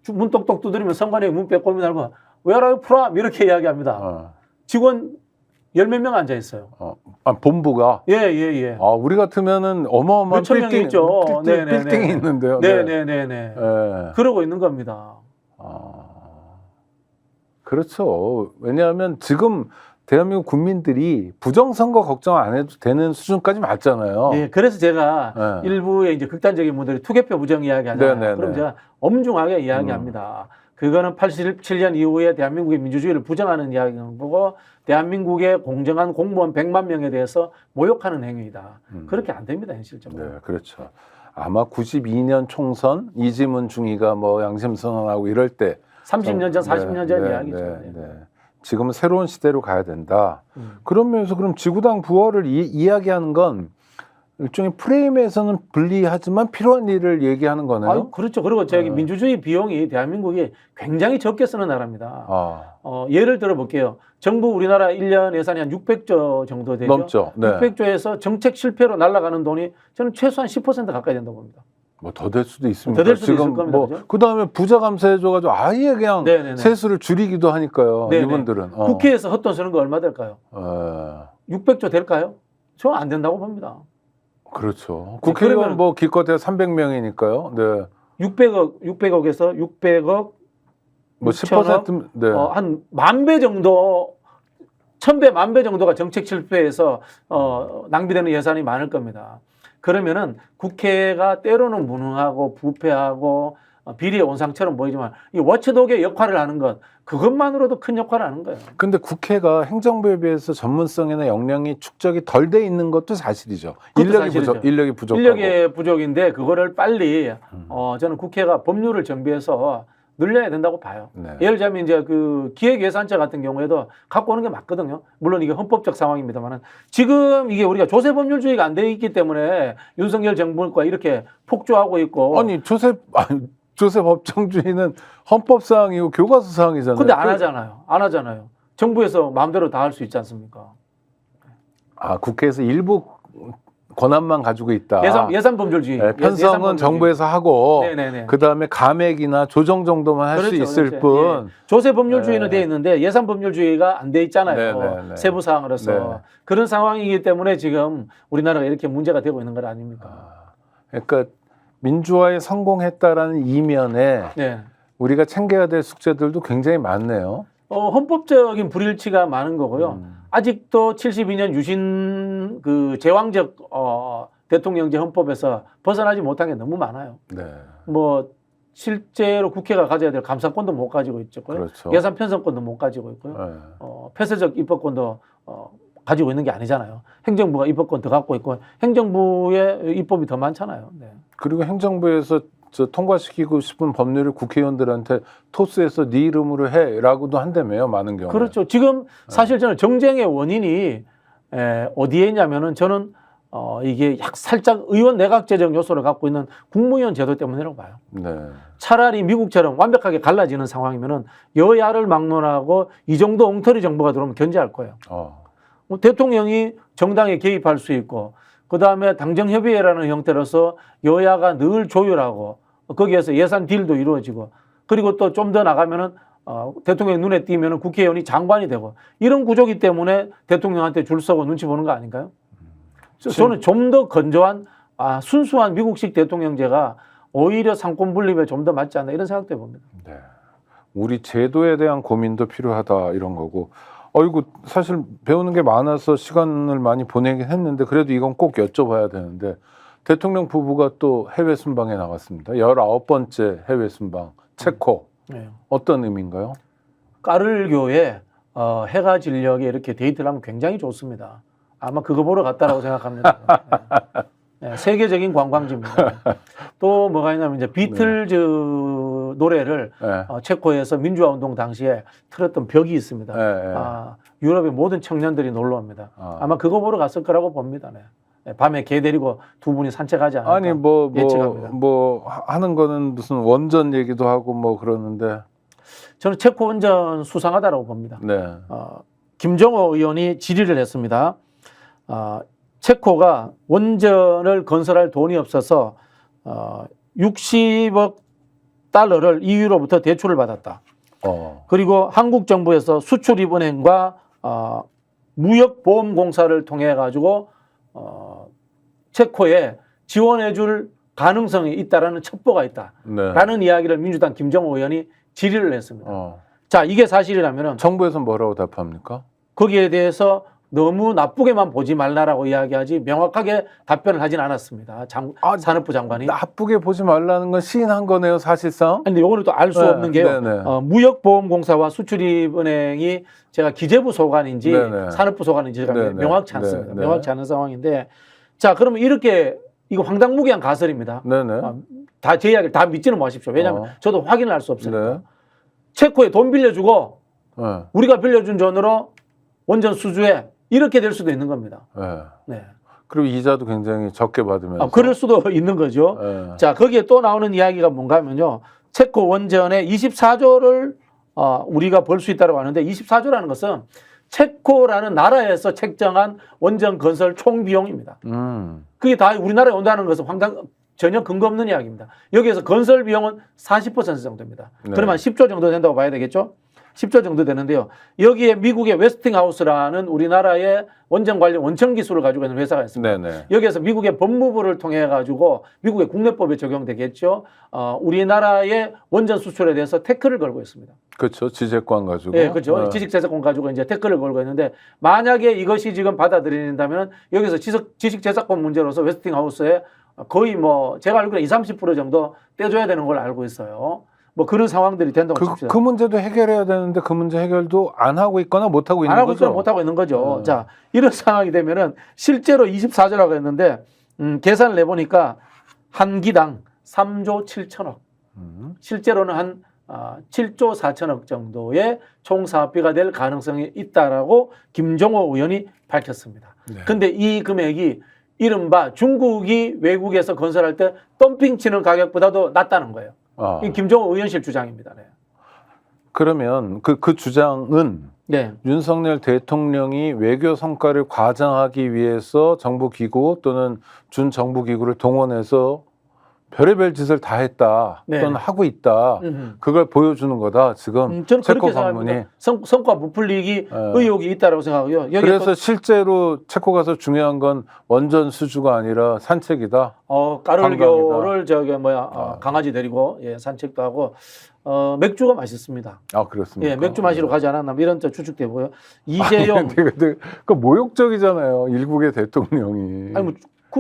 문 똑똑 두드리면 선관위 문 빼꼼히 달고 Where are you from? 이렇게 이야기합니다. 직원 10몇 명 앉아 있어요. 본부가. 예. 우리 같으면은 어마어마한 몇천 명이 있죠. 빌딩이 있는데요. 네네네. 그러고 있는 겁니다. 그렇죠. 왜냐하면 지금 대한민국 국민들이 부정선거 걱정 안 해도 되는 수준까지 맞잖아요. 예, 그래서 제가 일부의 이제 극단적인 분들이 투개표 부정 이야기 하잖아요. 네네네. 그럼 제가 엄중하게 이야기합니다. 그거는 87년 이후에 대한민국의 민주주의를 부정하는 이야기인 거고 대한민국의 공정한 공무원 100만 명에 대해서 모욕하는 행위다. 그렇게 안 됩니다, 현실적으로. 네, 그렇죠. 아마 92년 총선 이지문 중위가 뭐 양심 선언하고 이럴 때 30년 전, 40년 전 이야기죠. 네. 지금은 새로운 시대로 가야 된다. 그러면서 그럼 지구당 부활을 이야기하는 건 일종의 프레임에서는 불리하지만 필요한 일을 얘기하는 거네요. 아유, 그렇죠. 그리고 저기 민주주의 비용이 대한민국이 굉장히 적게 쓰는 나라입니다. 예를 들어 볼게요. 정부 우리나라 1년 예산이 한 600조 정도 되죠. 넘죠. 네. 600조에서 정책 실패로 날아가는 돈이 저는 최소한 10% 가까이 된다고 봅니다. 뭐 더 될 수도 있습니다. 더 될 수도 지금 있을 겁니다. 뭐 그죠? 그다음에 부자 감세해줘가지고 아예 그냥 네네네. 세수를 줄이기도 하니까요. 네네. 이분들은 국회에서 헛돈 쓰는 거 얼마 될까요? 600조 될까요? 저 안 된다고 봅니다. 그렇죠. 국회의원 그러면 뭐 기껏해야 300명이니까요. 네. 600억에서 600억 뭐 10%, 네. 한 10,000배 정도, 1,000배, 10,000배 정도가 정책 실패해서 낭비되는 예산이 많을 겁니다. 그러면은 국회가 때로는 무능하고 부패하고 비리의 온상처럼 보이지만 이 워치독의 역할을 하는 것, 그것만으로도 큰 역할을 하는 거예요. 근데 국회가 행정부에 비해서 전문성이나 역량이 축적이 덜 돼 있는 것도 사실이죠. 인력이 부족하고. 인력의 부족인데 그거를 빨리 저는 국회가 법률을 정비해서 늘려야 된다고 봐요. 네. 예를 들자면 이제 그 기획예산처 같은 경우에도 갖고 오는 게 맞거든요. 물론 이게 헌법적 상황입니다만은 지금 이게 우리가 조세 법률주의가 안 돼 있기 때문에 윤석열 정부가 이렇게 폭주하고 있고. 아니 조세 법정주의는 헌법 사항이고 교과서 사항이잖아요. 근데 안 하잖아요. 안 하잖아요. 정부에서 마음대로 다 할 수 있지 않습니까? 국회에서 일부 권한만 가지고 있다. 예산 법률주의. 네, 편성은 정부에서 하고 그다음에 감액이나 조정 정도만 할 수 있을 뿐. 조세 법률주의는 돼 있는데 예산 법률주의가 안 돼 있잖아요. 네네네. 세부 사항으로서. 네. 그런 상황이기 때문에 지금 우리나라가 이렇게 문제가 되고 있는 것 아닙니까? 그러니까 민주화에 성공했다라는 이면에 우리가 챙겨야 될 숙제들도 굉장히 많네요. 헌법적인 불일치가 많은 거고요. 아직도 72년 유신 그 제왕적 대통령제 헌법에서 벗어나지 못한 게 너무 많아요. 네. 뭐 실제로 국회가 가져야 될 감사권도 못 가지고 있고요. 그렇죠. 예산 편성권도 못 가지고 있고요. 폐쇄적 입법권도 가지고 있는 게 아니잖아요. 행정부가 입법권 더 갖고 있고 행정부의 입법이 더 많잖아요. 네. 그리고 행정부에서 통과시키고 싶은 법률을 국회의원들한테 토스해서 네 이름으로 해라고도 한다며요. 많은 경우에. 그렇죠. 지금 사실 저는 정쟁의 원인이 어디에 있냐면은 저는 이게 살짝 의원 내각제적 요소를 갖고 있는 국무위원 제도 때문이라고 봐요. 네. 차라리 미국처럼 완벽하게 갈라지는 상황이면은 여야를 막론하고 이 정도 엉터리 정부가 들어오면 견제할 거예요. 뭐 대통령이 정당에 개입할 수 있고 그다음에 당정협의회라는 형태로서 여야가 늘 조율하고 거기에서 예산 딜도 이루어지고 그리고 또 좀 더 나가면은 대통령 눈에 띄면은 국회의원이 장관이 되고 이런 구조기 때문에 대통령한테 줄 서고 눈치 보는 거 아닌가요? 저는 좀 더 건조한 순수한 미국식 대통령제가 오히려 상권 분립에 좀 더 맞지 않나 이런 생각도 해봅니다. 네. 우리 제도에 대한 고민도 필요하다 이런 거고. 이거 사실 배우는 게 많아서 시간을 많이 보내긴 했는데 그래도 이건 꼭 여쭤봐야 되는데 대통령 부부가 또 해외 순방에 나갔습니다. 19번째 해외 순방 체코. 어떤 의미인가요? 까를교에 해가 진녘에 이렇게 데이트를 하면 굉장히 좋습니다. 아마 그거 보러 갔다라고 생각합니다. 세계적인 관광지입니다. 또 뭐가 있냐면 이제 비틀즈 노래를 체코에서 민주화 운동 당시에 틀었던 벽이 있습니다. 유럽의 모든 청년들이 놀러 옵니다. 아마 그거 보러 갔을 거라고 봅니다. 밤에 개 데리고 두 분이 산책하지 않을까 예측합니다. 뭐 하는 거는 무슨 원전 얘기도 하고 뭐 그러는데 저는 체코 원전 수상하다라고 봅니다. 네. 김정호 의원이 질의를 했습니다. 체코가 원전을 건설할 돈이 없어서 60억 달러를 EU로부터 대출을 받았다. 그리고 한국 정부에서 수출입은행과 무역보험공사를 통해 가지고 체코에 지원해줄 가능성이 있다라는 첩보가 있다라는 이야기를 민주당 김정호 의원이 질의를 했습니다. 자, 이게 사실이라면은 정부에서 뭐라고 답합니까? 거기에 대해서 너무 나쁘게만 보지 말라라고 이야기하지 명확하게 답변을 하진 않았습니다. 산업부 장관이. 나쁘게 보지 말라는 건 시인한 거네요, 사실상. 근데 요거는 또 알 수 없는 게요. 무역보험공사와 수출입은행이 제가 기재부 소관인지 산업부 소관인지 명확치 않습니다. 명확치 않은 상황인데 자, 그러면 이렇게 이거 황당무계한 가설입니다. 다 제 이야기를 다 믿지는 마십시오. 왜냐하면 저도 확인을 할 수 없으니까. 체코에 돈 빌려주고 네. 우리가 빌려준 돈으로 원전 수주해 이렇게 될 수도 있는 겁니다. 네. 네. 그리고 이자도 굉장히 적게 받으면서. 그럴 수도 있는 거죠. 네. 자, 거기에 또 나오는 이야기가 뭔가 하면요. 체코 원전에 24조를 우리가 벌 수 있다고 하는데 24조라는 것은 체코라는 나라에서 책정한 원전 건설 총 비용입니다. 그게 다 우리나라에 온다는 것은 전혀 근거 없는 이야기입니다. 여기에서 건설 비용은 40% 정도입니다. 네. 그러면 10조 정도 된다고 봐야 되겠죠? 10조 정도 되는데요. 여기에 미국의 웨스팅하우스라는 우리나라의 원전 관련 원천 기술을 가지고 있는 회사가 있습니다. 네네. 여기에서 미국의 법무부를 통해 가지고 미국의 국내법에 적용되겠죠. 우리나라의 원전 수출에 대해서 태클을 걸고 있습니다. 그렇죠. 지재권 가지고. 네, 그렇죠. 지식재산권 가지고 이제 태클을 걸고 있는데 만약에 이것이 지금 받아들인다면 여기서 지식재산권 문제로서 웨스팅하우스에 거의 뭐 제가 알기로는 20-30% 정도 떼줘야 되는 걸 알고 있어요. 뭐 그런 상황들이 된다고 칩시다. 그 문제도 해결해야 되는데 그 문제 해결도 안 하고 있거나 못 하고 있는 안 하고 거죠. 있거나 못 하고 있는 거죠. 자, 이런 상황이 되면은 실제로 24조라고 했는데 계산을 내보니까 한 기당 3조 7천억. 실제로는 한 7조 4천억 정도의 총 사업비가 될 가능성이 있다라고 김종호 의원이 밝혔습니다. 근데 이 금액이 이른바 중국이 외국에서 건설할 때 덤핑 치는 가격보다도 낮다는 거예요. 이 김종호 의원실 주장입니다. 네. 그러면 그 주장은 네. 윤석열 대통령이 외교 성과를 과장하기 위해서 정부기구 또는 준정부기구를 동원해서 별의별 짓을 다 했다 네. 또는 하고 있다. 그걸 보여주는 거다. 지금 저는 체코 그렇게 방문이. 생각합니다. 성과 부풀리기 의혹이 있다고 생각하고요. 여기 그래서 실제로 체코 가서 중요한 건 원전 수주가 아니라 산책이다. 까를교를 강아지 데리고 산책도 하고 맥주가 맛있습니다. 그렇습니까? 예, 맥주 마시러 가지 않았나 이런 또 추측되고요. 이재용 근데 그 모욕적이잖아요. 일국의 대통령이. 아니 뭐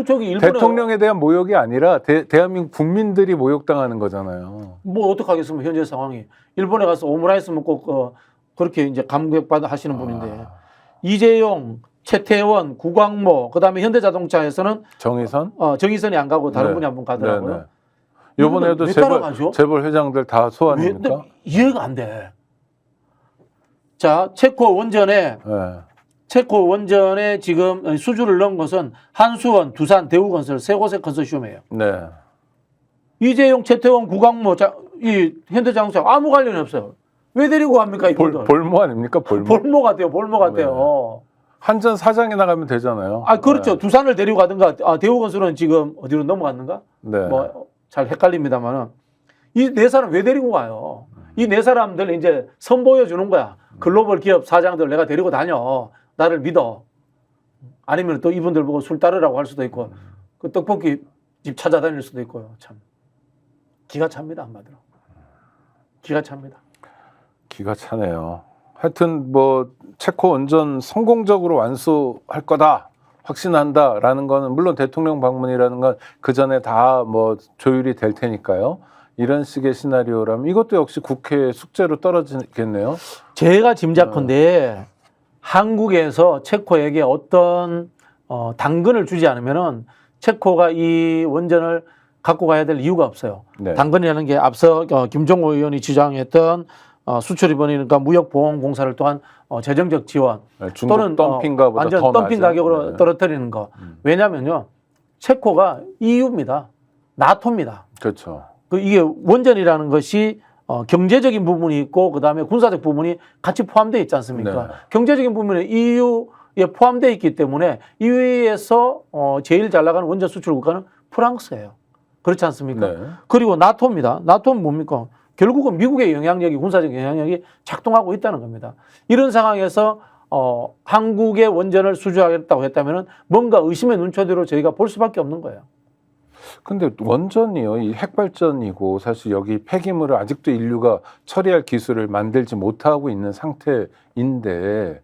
저기 일본에 대통령에 대한 모욕이 아니라 대한민국 국민들이 모욕당하는 거잖아요. 뭐 어떡하겠습니까? 현재 상황이 일본에 가서 오므라이스 먹고 그렇게 이제 감격받아 하시는 분인데 이재용, 최태원, 구광모 그다음에 현대자동차에서는 정의선이 안 가고 다른 분이 한 분 가더라고요. 네. 이번에도 재벌 회장들 다 소환입니까? 이해가 안 돼. 자, 체코 원전에 지금 수주를 넣은 것은 한수원, 두산, 대우건설 세 곳의 컨소시엄이에요. 네. 이재용, 최태원, 구광모, 이 현대자동차 아무 관련이 없어요. 왜 데리고 갑니까 이분들? 볼모 아닙니까? 볼모 같아요. 네. 한전 사장에 나가면 되잖아요. 그렇죠. 네. 두산을 데리고 가든가 대우건설은 지금 어디로 넘어갔는가? 네. 뭐 잘 헷갈립니다만은 이 네 사람 왜 데리고 가요? 이 네 사람들 이제 선보여 주는 거야. 글로벌 기업 사장들 내가 데리고 다녀. 나를 믿어. 아니면 또 이분들 보고 술 따르라고 할 수도 있고 그 떡볶이 집 찾아다닐 수도 있고요. 참 기가 찹니다. 한마디로. 기가 찹니다. 기가 차네요. 하여튼 뭐 체코 원전 성공적으로 완수할 거다. 확신한다라는 거는 물론 대통령 방문이라는 건 그 전에 다 뭐 조율이 될 테니까요. 이런 식의 시나리오라면 이것도 역시 국회 숙제로 떨어지겠네요. 제가 짐작컨대 한국에서 체코에게 어떤 당근을 주지 않으면은 체코가 이 원전을 갖고 가야 될 이유가 없어요. 네. 당근이라는 게 앞서 김종호 의원이 주장했던 수출입원이니까 무역보험공사를 또한 재정적 지원 중국 또는 덤핑가보다 완전 더 덤핑 낮은? 가격으로 떨어뜨리는 거. 왜냐면요. 체코가 EU입니다. 나토입니다. 그렇죠. 이게 원전이라는 것이 경제적인 부분이 있고 그다음에 군사적 부분이 같이 포함되어 있지 않습니까? 네. 경제적인 부분은 EU에 포함되어 있기 때문에 EU에서 제일 잘 나가는 원전 수출 국가는 프랑스예요. 그렇지 않습니까? 네. 그리고 나토입니다. 나토는 뭡니까? 결국은 미국의 영향력이 군사적 영향력이 작동하고 있다는 겁니다. 이런 상황에서 한국의 원전을 수주하겠다고 했다면 뭔가 의심의 눈초리로 저희가 볼 수밖에 없는 거예요. 근데 원전이요, 이 핵발전이고 사실 여기 폐기물을 아직도 인류가 처리할 기술을 만들지 못하고 있는 상태인데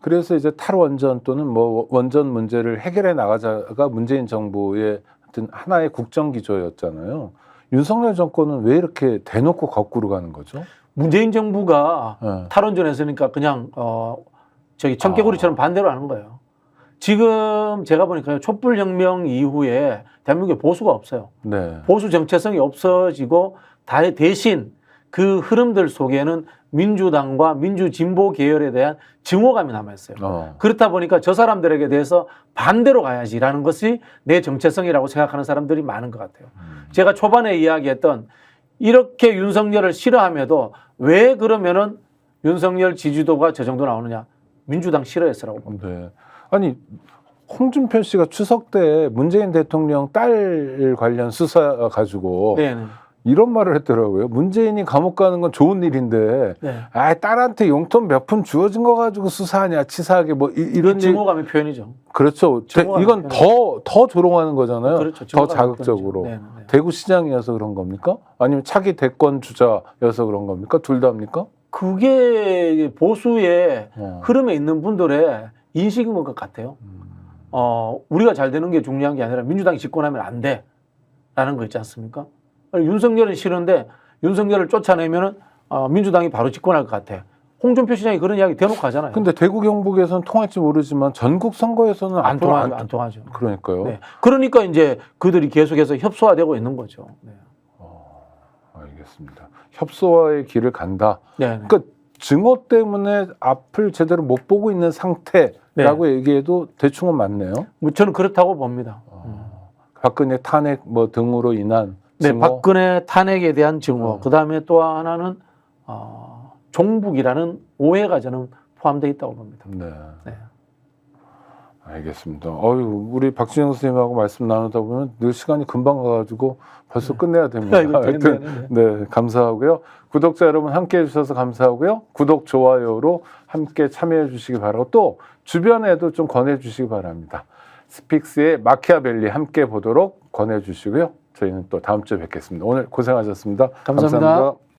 그래서 이제 탈원전 또는 뭐 원전 문제를 해결해 나가자가 문재인 정부의 어떤 하나의 국정 기조였잖아요. 윤석열 정권은 왜 이렇게 대놓고 거꾸로 가는 거죠? 문재인 정부가 네. 탈원전 했으니까 그냥 청개구리처럼 반대로 하는 거예요. 지금 제가 보니까요, 촛불혁명 이후에 대한민국에 보수가 없어요. 네. 보수 정체성이 없어지고 대신 그 흐름들 속에는 민주당과 민주진보 계열에 대한 증오감이 남아있어요. 그렇다 보니까 저 사람들에게 대해서 반대로 가야지라는 것이 내 정체성이라고 생각하는 사람들이 많은 것 같아요. 제가 초반에 이야기했던 이렇게 윤석열을 싫어함에도 왜 그러면은 윤석열 지지도가 저 정도 나오느냐. 민주당 싫어했으라고 봅니다. 네. 아니 홍준표 씨가 추석 때 문재인 대통령 딸 관련 수사 가지고 네네. 이런 말을 했더라고요. 문재인이 감옥 가는 건 좋은 일인데, 네. 아 딸한테 용돈 몇 푼 주어진 거 가지고 수사하냐, 치사하게 뭐 이런 증오감의 표현이죠. 그렇죠. 증오감의 이건 더 조롱하는 거잖아요. 그렇죠. 더 증오감의 자극적으로. 표현이죠. 네, 네. 대구시장이어서 그런 겁니까? 아니면 차기 대권 주자여서 그런 겁니까? 둘 다입니까? 그게 보수의 흐름에 있는 분들의 인식인 것 같아요. 우리가 잘 되는 게 중요한 게 아니라 민주당이 집권하면 안 돼라는 거 있지 않습니까? 아니, 윤석열은 싫은데 윤석열을 쫓아내면은 민주당이 바로 집권할 것 같아. 홍준표 시장이 그런 이야기 대놓고 하잖아요. 근데 대구 경북에서는 통할지 모르지만 전국 선거에서는 안 앞으로 통하죠. 안 통하죠. 그러니까요. 네. 그러니까 이제 그들이 계속해서 협소화되고 있는 거죠. 네. 알겠습니다. 협소화의 길을 간다. 네. 그러니까 증오 때문에 앞을 제대로 못 보고 있는 상태라고 얘기해도 대충은 맞네요. 뭐 저는 그렇다고 봅니다. 박근혜 탄핵 뭐 등으로 인한 네, 증오. 박근혜 탄핵에 대한 증오. 그다음에 또 하나는 종북이라는 오해가 저는 포함되어 있다고 봅니다. 네. 네. 알겠습니다. 우리 박진영 선생님하고 말씀 나누다 보면 늘 시간이 금방 가가지고 벌써 끝내야 됩니다. 하여튼 네, 감사하고요. 구독자 여러분 함께 해주셔서 감사하고요. 구독, 좋아요로 함께 참여해 주시기 바라고 또 주변에도 좀 권해주시기 바랍니다. 스픽스의 마키아벨리 함께 보도록 권해주시고요. 저희는 또 다음 주에 뵙겠습니다. 오늘 고생하셨습니다. 감사합니다. 감사합니다.